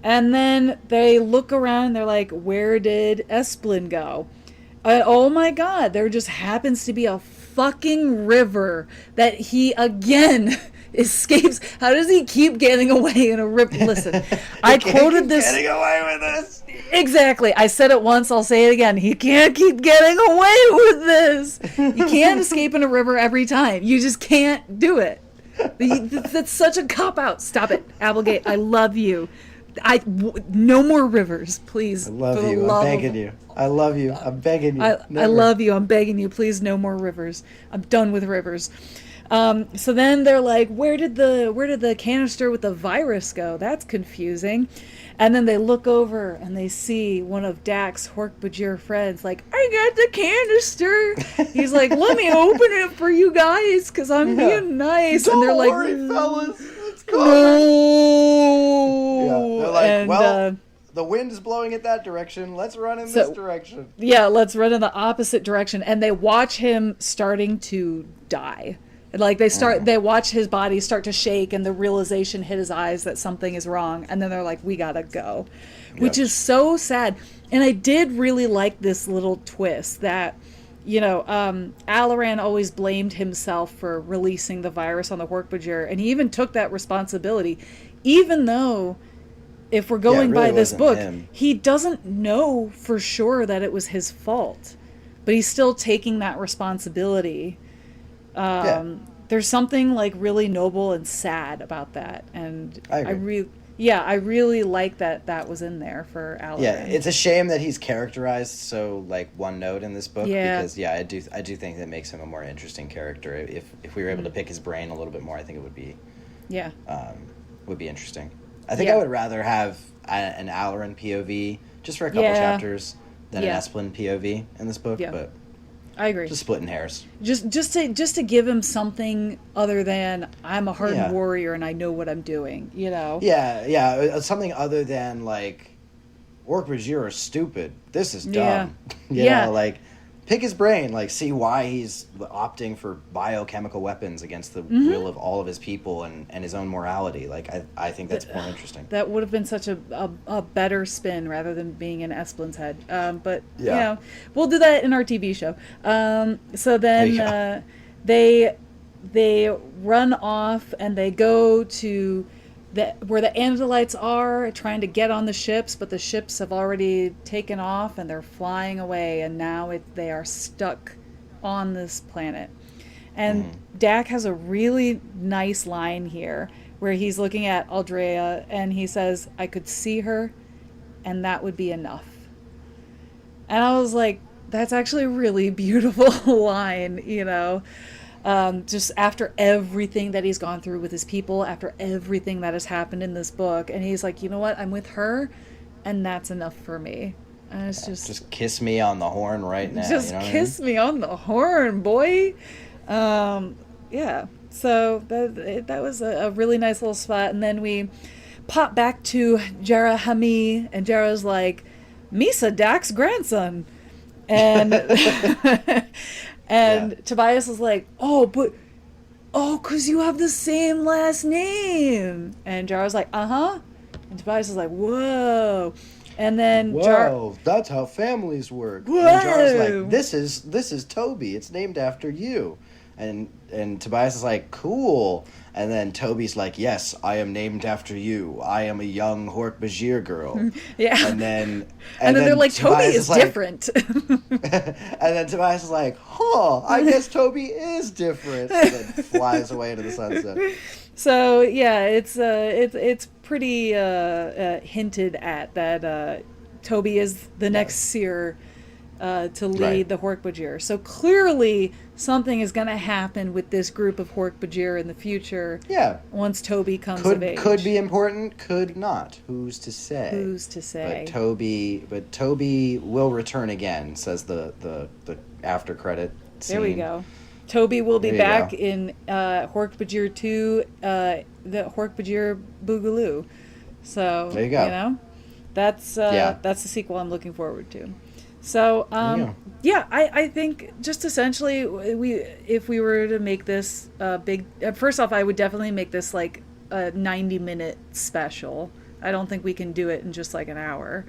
And then they look around and they're like, where did Esplin go? Oh my God, there just happens to be a fucking river that he again escapes. How does he keep getting away in a river? Listen, I quoted this.
Getting away with this.
Exactly. I said it once, I'll say it again. He can't keep getting away with this. You can't escape in a river every time. You just can't do it. That's such a cop-out. Stop it, Applegate. I love you. No more rivers, please.
I love you. I'm begging you. I love you. I'm begging you.
I love you. I'm begging you. Please, no more rivers. I'm done with rivers. So then they're like, where did the canister with the virus go? That's confusing. And then they look over and they see one of Dak's Hork Bajir friends like, I got the canister. He's like, let me open it for you guys because I'm being nice.
Don't
and they're like,
worry, fellas. It's
no.
Yeah, they're like, the wind is blowing it that direction. Let's run in this direction.
Yeah, let's run in the opposite direction. And they watch him starting to die. Like they watch his body start to shake and the realization hit his eyes that something is wrong. And then they're like, we gotta go, which is so sad. And I did really like this little twist that, Alaran always blamed himself for releasing the virus on the Hork Bajir. And he even took that responsibility, even though if we're going by this book, he doesn't know for sure that it was his fault, but he's still taking that responsibility. There's something like really noble and sad about that, and I really like that was in there for Alaran.
Yeah, it's a shame that he's characterized so like one note in this book because I do think that makes him a more interesting character. If we were able to pick his brain a little bit more, I think it would be interesting. I think I would rather have an Alaran POV just for a couple chapters than an Esplin POV in this book, but.
I agree.
Just splitting hairs.
Just to give him something other than I'm a hardened warrior and I know what I'm doing, you know?
Yeah. Something other than, like, Hork Bajir are stupid. This is dumb. You know, like, pick his brain. Like, see why he's opting for biochemical weapons against the will of all of his people and his own morality. Like, I think that's more interesting.
That would have been such a better spin rather than being in Esplin's head. But, you know, we'll do that in our TV show. So then they run off and they go to where the Andalites are, trying to get on the ships, but the ships have already taken off and they're flying away, and now they are stuck on this planet. And Dak has a really nice line here where he's looking at Aldrea and he says, I could see her and that would be enough. And I was like, that's actually a really beautiful line, you know. Just after everything that he's gone through with his people, after everything that has happened in this book, and he's like, you know what, I'm with her and that's enough for me. And it's just
kiss me on the horn right now.
Just kiss me on the horn, boy. Yeah, so that was a really nice little spot. And then we pop back to Jarrah Hami, and Jarrah's like, Misa, Dak's grandson. And Tobias is like, because you have the same last name. And Jarrah's like, uh-huh. And Tobias is like, whoa. And then
that's how families work.
Whoa.
And Jarrah's like, this is Toby. It's named after you. And Tobias is like, cool. And then Toby's like, yes, I am named after you. I am a young Hork Bajir girl.
Yeah.
And then
they're like, Toby is different.
And then Tobias is like, I guess Toby is different. And then flies away into the sunset.
So yeah, it's pretty hinted at that Toby is the next seer to lead the Hork Bajir. So clearly something is going to happen with this group of Hork Bajir in the future.
Yeah.
Once Toby comes of age.
Could be important, could not. Who's to say?
Who's to say?
But Toby will return again, says the after credit scene.
There we go. Toby will be back in Hork Bajir 2, the Hork Bajir Boogaloo. So
there you go.
You know, that's the sequel I'm looking forward to. So I think just essentially if we were to make this big, first off, I would definitely make this like a 90-minute special. I don't think we can do it in just like an hour.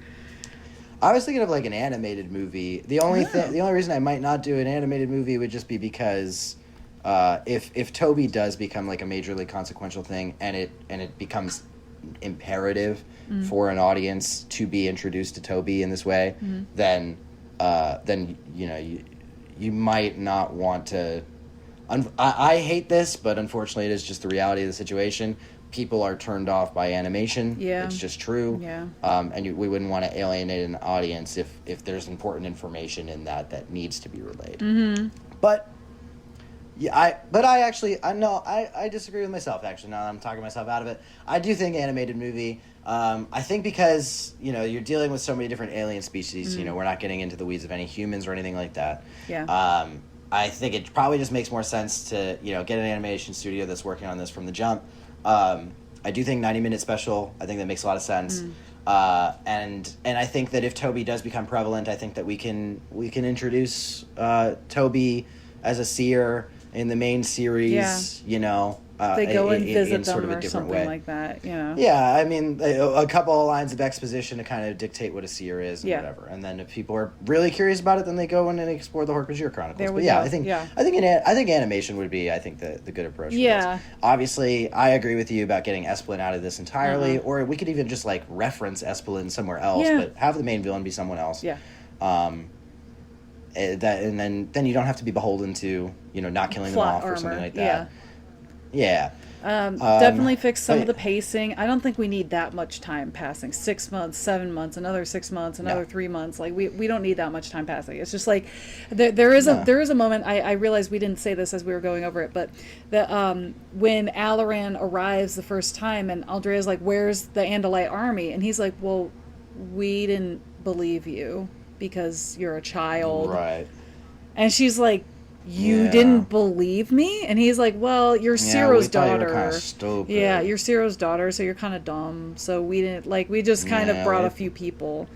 I was thinking of like an animated movie. The only reason I might not do an animated movie would just be because if Toby does become like a majorly consequential thing and it becomes imperative for an audience to be introduced to Toby in this way, then you know you might not want to. I hate this, but unfortunately, it is just the reality of the situation. People are turned off by animation.
Yeah.
It's just true.
Yeah.
And we wouldn't want to alienate an audience if there's important information in that needs to be relayed. Mm-hmm. But I disagree with myself, actually, now that I'm talking myself out of it. I do think animated movie, I think because, you know, you're dealing with so many different alien species, you know, we're not getting into the weeds of any humans or anything like that.
Yeah.
I think it probably just makes more sense to, you know, get an animation studio that's working on this from the jump. I do think 90-minute special, I think that makes a lot of sense. And I think that if Toby does become prevalent, I think that we can introduce Toby as a seer in the main series, you know.
They go and visit
in
them
sort of a
or
different
something
way.
like that, you know.
Yeah, I mean, a couple of lines of exposition to kind of dictate what a seer is and whatever. And then if people are really curious about it, then they go in and explore the Hork Bajir Chronicles.
There
but
we
yeah,
go.
I think animation would be, I think, the good approach for this. Obviously, I agree with you about getting Esplin out of this entirely, or we could even just like reference Esplin somewhere else, but have the main villain be someone else.
Yeah.
And then you don't have to be beholden to, you know, not killing them off or something like that. Yeah.
Definitely fix some of the pacing. I don't think we need that much time passing. 6 months, 7 months, another 6 months, another 3 months. Like we don't need that much time passing. It's just like there is a moment. I realized we didn't say this as we were going over it, but when Alaran arrives the first time and Aldrea's like, "Where's the Andalite army?" and he's like, "Well, we didn't believe you because you're a child."
Right.
And she's like, you
Yeah.
didn't believe me? And he's like, well, you're Ciro's
we thought you were
daughter.
kinda stupid.
Yeah, you're Ciro's daughter, so you're kind of dumb. So we didn't, like, we just kind of
Yeah,
brought
we-
a few people.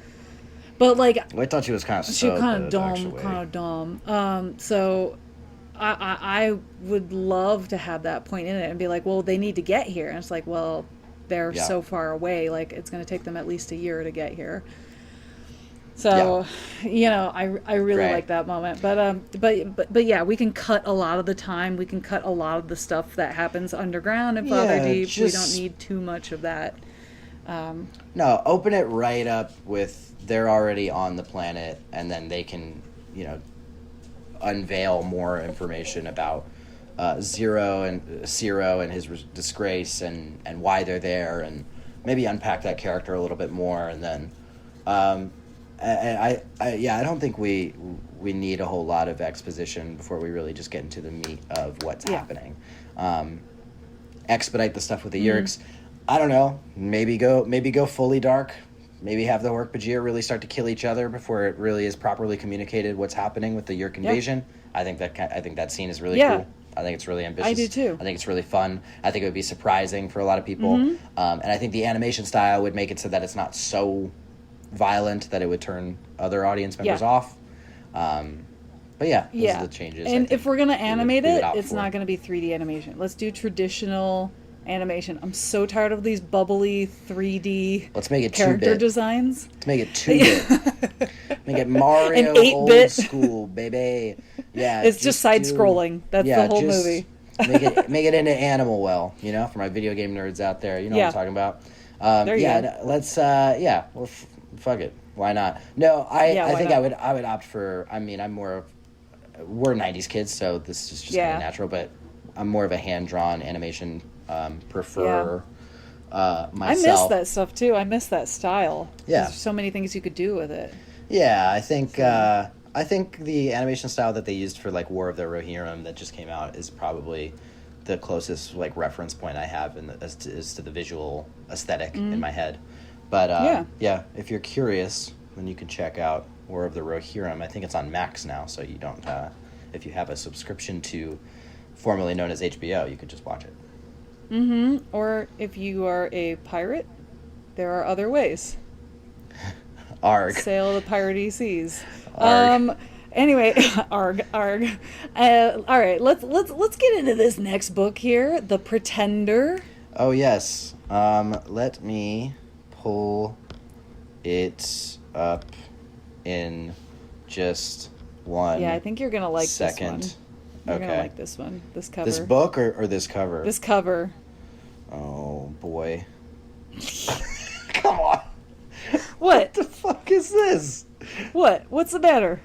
But, like,
I thought she was kind of
she
stupid.
kind of dumb,
actually.
kind of dumb. So I would love to have that point in it and be like, well, they need to get here. And it's like, well, they're
Yeah.
so far away. Like, it's going to take them at least a year to get here. So, you know, I really
Right.
like that moment. But yeah, we can cut a lot of the time. We can cut a lot of the stuff that happens underground in Father
Yeah,
Deep. We don't
just-
need too much of that.
No, open it right up with they're already on the planet, and then they can, you know, unveil more information about Ciro and his disgrace and why they're there, and maybe unpack that character a little bit more, and then, I don't think we need a whole lot of exposition before we really just get into the meat of what's happening. Expedite the stuff with the Yerks. I don't know. Maybe go fully dark. Maybe have the Hork Bajir really start to kill each other before it really is properly communicated what's happening with the Yerk invasion. I think that scene is really cool. I think it's really ambitious.
I do too.
I think it's really fun. I think it would be surprising for a lot of people. And I think the animation style would make it so that it's not so violent that it would turn other audience members off. But yeah, those are the changes.
And if we're going to animate
we would
it,
opt
it's
for.
not going to be 3D animation. Let's do traditional animation. I'm so tired of these bubbly 3D
Let's make it
character
2-bit.
designs.
Let's make it 2-bit. Make it Mario
An 8-bit.
old school, baby. Yeah,
It's just side-scrolling. That's the whole movie.
make it into Animal Well, you know, for my video game nerds out there. You know what I'm talking about.
There you go.
Let's fuck it. Why not? No, I
why
think
not?
I would opt for. I mean, we're 90s kids, so this is just kind of natural. But I'm more of a hand-drawn animation prefer.
I
Myself.
miss that stuff too. I miss that style.
Yeah.
There's so many things you could do with it.
Yeah, I think the animation style that they used for like War of the Rohirrim that just came out is probably the closest like reference point I have as to the visual aesthetic in my head. But if you're curious, then you can check out War of the Rohirrim. I think it's on Max now, so you don't. If you have a subscription to formerly known as HBO, you could just watch it.
Or if you are a pirate, there are other ways.
Arg.
Sail the piratey seas.
Arg.
Anyway, arg. All right, let's get into this next book here, The Pretender.
Oh yes. Let me pull it up in just one.
Yeah, I think you're gonna like
second.
this one. You're
Okay.
gonna like this one. This cover.
This book or this cover?
This cover.
Oh boy. Come on.
What?
The fuck is this?
What? What's the matter?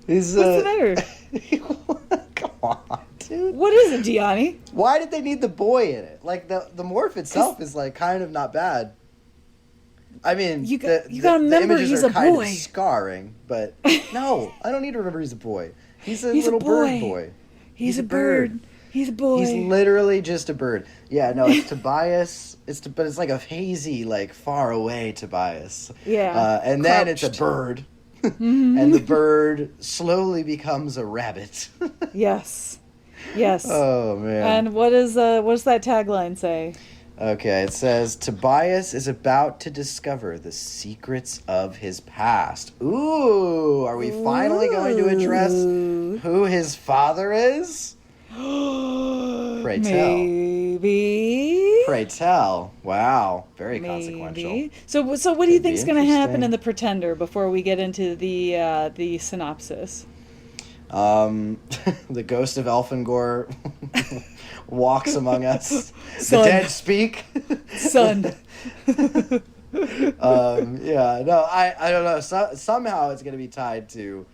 Is
What's the matter?
Come on, dude.
What is it, Gianni?
Why did they need the boy in it? Like the morph itself is like kind of not bad. I mean,
You
the
gotta remember
images
he's
are
a
kind
boy.
of scarring, but no, I don't need to remember he's a boy. He's a
He's a
little bird
boy.
boy.
He's a bird. He's a boy.
He's literally just a bird. Yeah, no, it's Tobias. But it's like a hazy, like far away Tobias.
Yeah,
and then it's a
crouched.
bird, and the bird slowly becomes a rabbit.
Yes. Yes.
Oh man.
And what's that tagline say?
Okay, it says Tobias is about to discover the secrets of his past. Ooh, are we finally going to address who his father is? Pray tell.
Maybe.
Pray tell. Wow, very
Maybe.
consequential.
So what do you
Could be
think's going to happen
interesting.
in The Pretender before we get into the synopsis?
The ghost of Elfangor walks among us.
Son.
The dead speak.
Son.
Yeah, no, I don't know. Somehow it's going to be tied to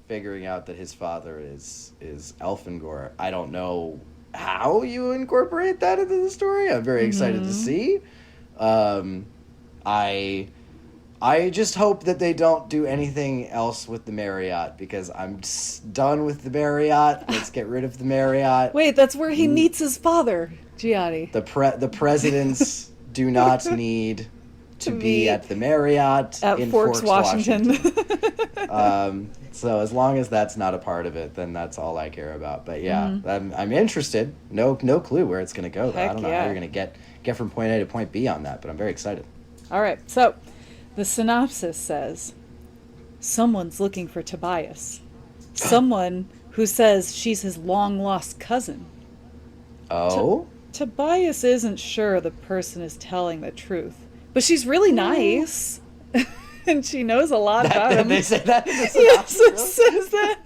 figuring out that his father is Elfangor. I don't know how you incorporate that into the story. I'm very excited to see. I just hope that they don't do anything else with the Marriott because I'm done with the Marriott. Let's get rid of the Marriott.
Wait, that's where he meets his father, Gianni.
The presidents do not need to be at the Marriott
at
in
Forks, Washington.
So as long as that's not a part of it, then that's all I care about. But yeah, I'm interested. No clue where it's going to go, though. I don't know how you're going to get from point A to point B on that, but I'm very excited.
All right, so the synopsis says, someone's looking for Tobias. Someone who says she's his long-lost cousin.
Oh?
Tobias isn't sure the person is telling the truth, but she's really nice. And she knows a lot about him.
They say that in the
Yes,
synopsis?
it says that.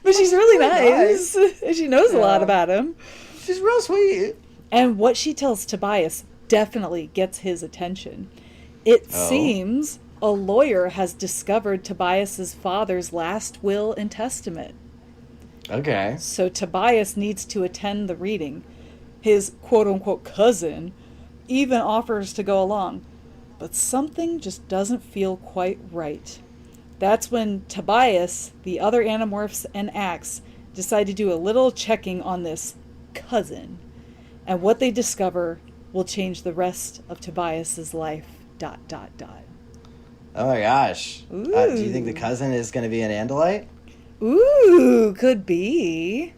But she's really nice. And she knows a lot about him.
She's real sweet.
And what she tells Tobias definitely gets his attention. It seems a lawyer has discovered Tobias's father's last will and testament.
Okay.
So Tobias needs to attend the reading. His quote-unquote cousin even offers to go along. But something just doesn't feel quite right. That's when Tobias, the other Animorphs, and Axe decide to do a little checking on this cousin. And what they discover will change the rest of Tobias's life. ...
Oh my gosh. Do you think the cousin is going to be an Andalite?
Ooh, could be.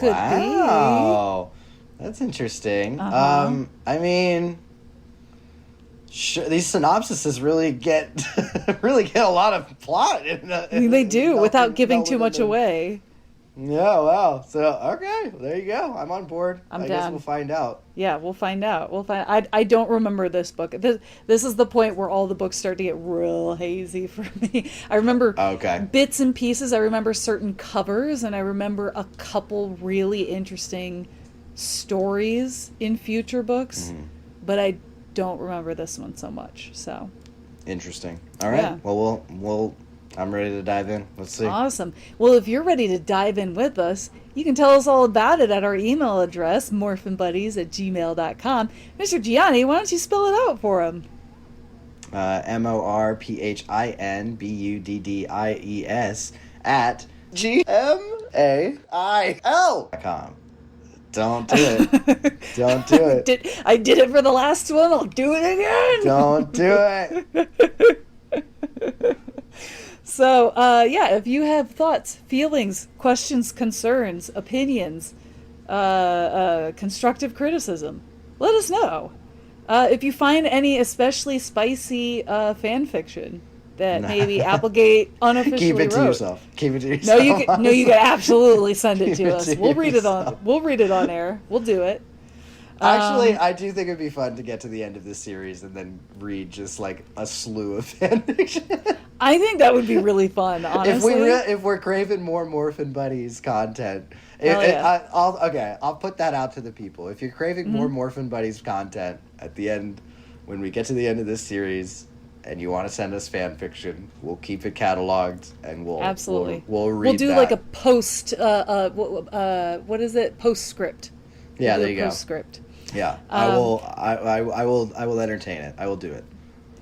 Wow. That's interesting. I mean, these synopsises really get a lot of plot.
They do, without giving too much away.
Yeah, wow. So, okay, there you go. I'm on board. I guess
down.
we'll find out.
Yeah, we'll find out. I don't remember this book. This is the point where all the books start to get real hazy for me. I remember bits and pieces. I remember certain covers, and I remember a couple really interesting stories in future books, but I don't remember this one so much. So
interesting. All right. Yeah. Well, I'm ready to dive in. Let's see.
Awesome. Well, if you're ready to dive in with us, you can tell us all about it at our email address, morphinbuddies@gmail.com. Mr. Gianni, why don't you spell it out for him?
morphinbuddies at gmail.com. Don't do it. Don't do it.
I did it for the last one. I'll do it again.
Don't do it.
So, if you have thoughts, feelings, questions, concerns, opinions, constructive criticism, let us know. If you find any especially spicy fan fiction that maybe Applegate unofficially
wrote. Keep it to yourself.
No, you can absolutely send it to us. We'll read it on air. We'll do it.
Actually, I do think it'd be fun to get to the end of this series and then read just like a slew of fan fiction.
I think that would be really fun, honestly.
If we're craving more Morphin Buddies content, I'll put that out to the people. If you're craving more Morphin Buddies content at the end, when we get to the end of this series, and you want to send us fan fiction, we'll keep it cataloged and we'll read.
We'll do like a post. What is it? Postscript.
Yeah, there you go.
Postscript.
Yeah, I will entertain it. I will do it.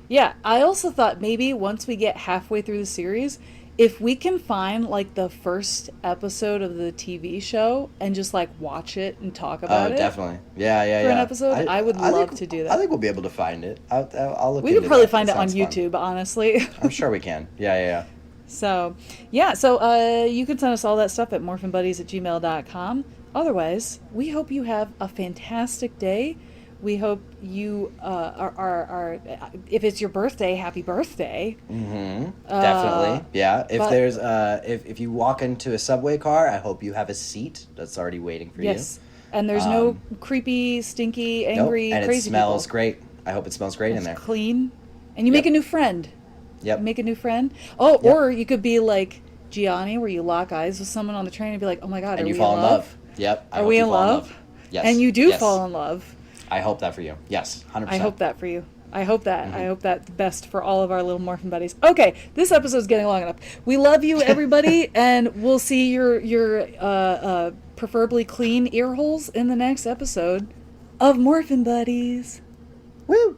Yeah, I also thought maybe once we get halfway through the series, if we can find like the first episode of the TV show and just like watch it and talk about it.
Oh, definitely. Yeah.
For an episode, I would love to do that.
I think we'll be able to find it. I'll look.
We could probably find it on YouTube, honestly.
I'm sure we can. Yeah.
So you can send us all that stuff at morphinbuddies@gmail.com. Otherwise, we hope you have a fantastic day. We hope you are if it's your birthday, happy birthday.
Definitely. Yeah. If you walk into a subway car, I hope you have a seat that's already waiting for you.
Yes. And there's no creepy, stinky, angry,
and
crazy
it smells
people.
Great. I hope it smells great in there.
Clean. And you make a new friend.
Yep.
Make a new friend. Oh, yep. Or you could be like Gianni, where you lock eyes with someone on the train and be like, "Oh my God,
and
are
you
we
fall
in love?
Yep.
Are we in love?
Yes.
And you do fall in love.
I hope that for you. Yes, 100%.
I hope that for you. I hope that. I hope that the best for all of our little Morphin buddies. Okay, this episode's getting long enough. We love you, everybody, and we'll see your preferably clean ear holes in the next episode of Morphin Buddies.
Woo!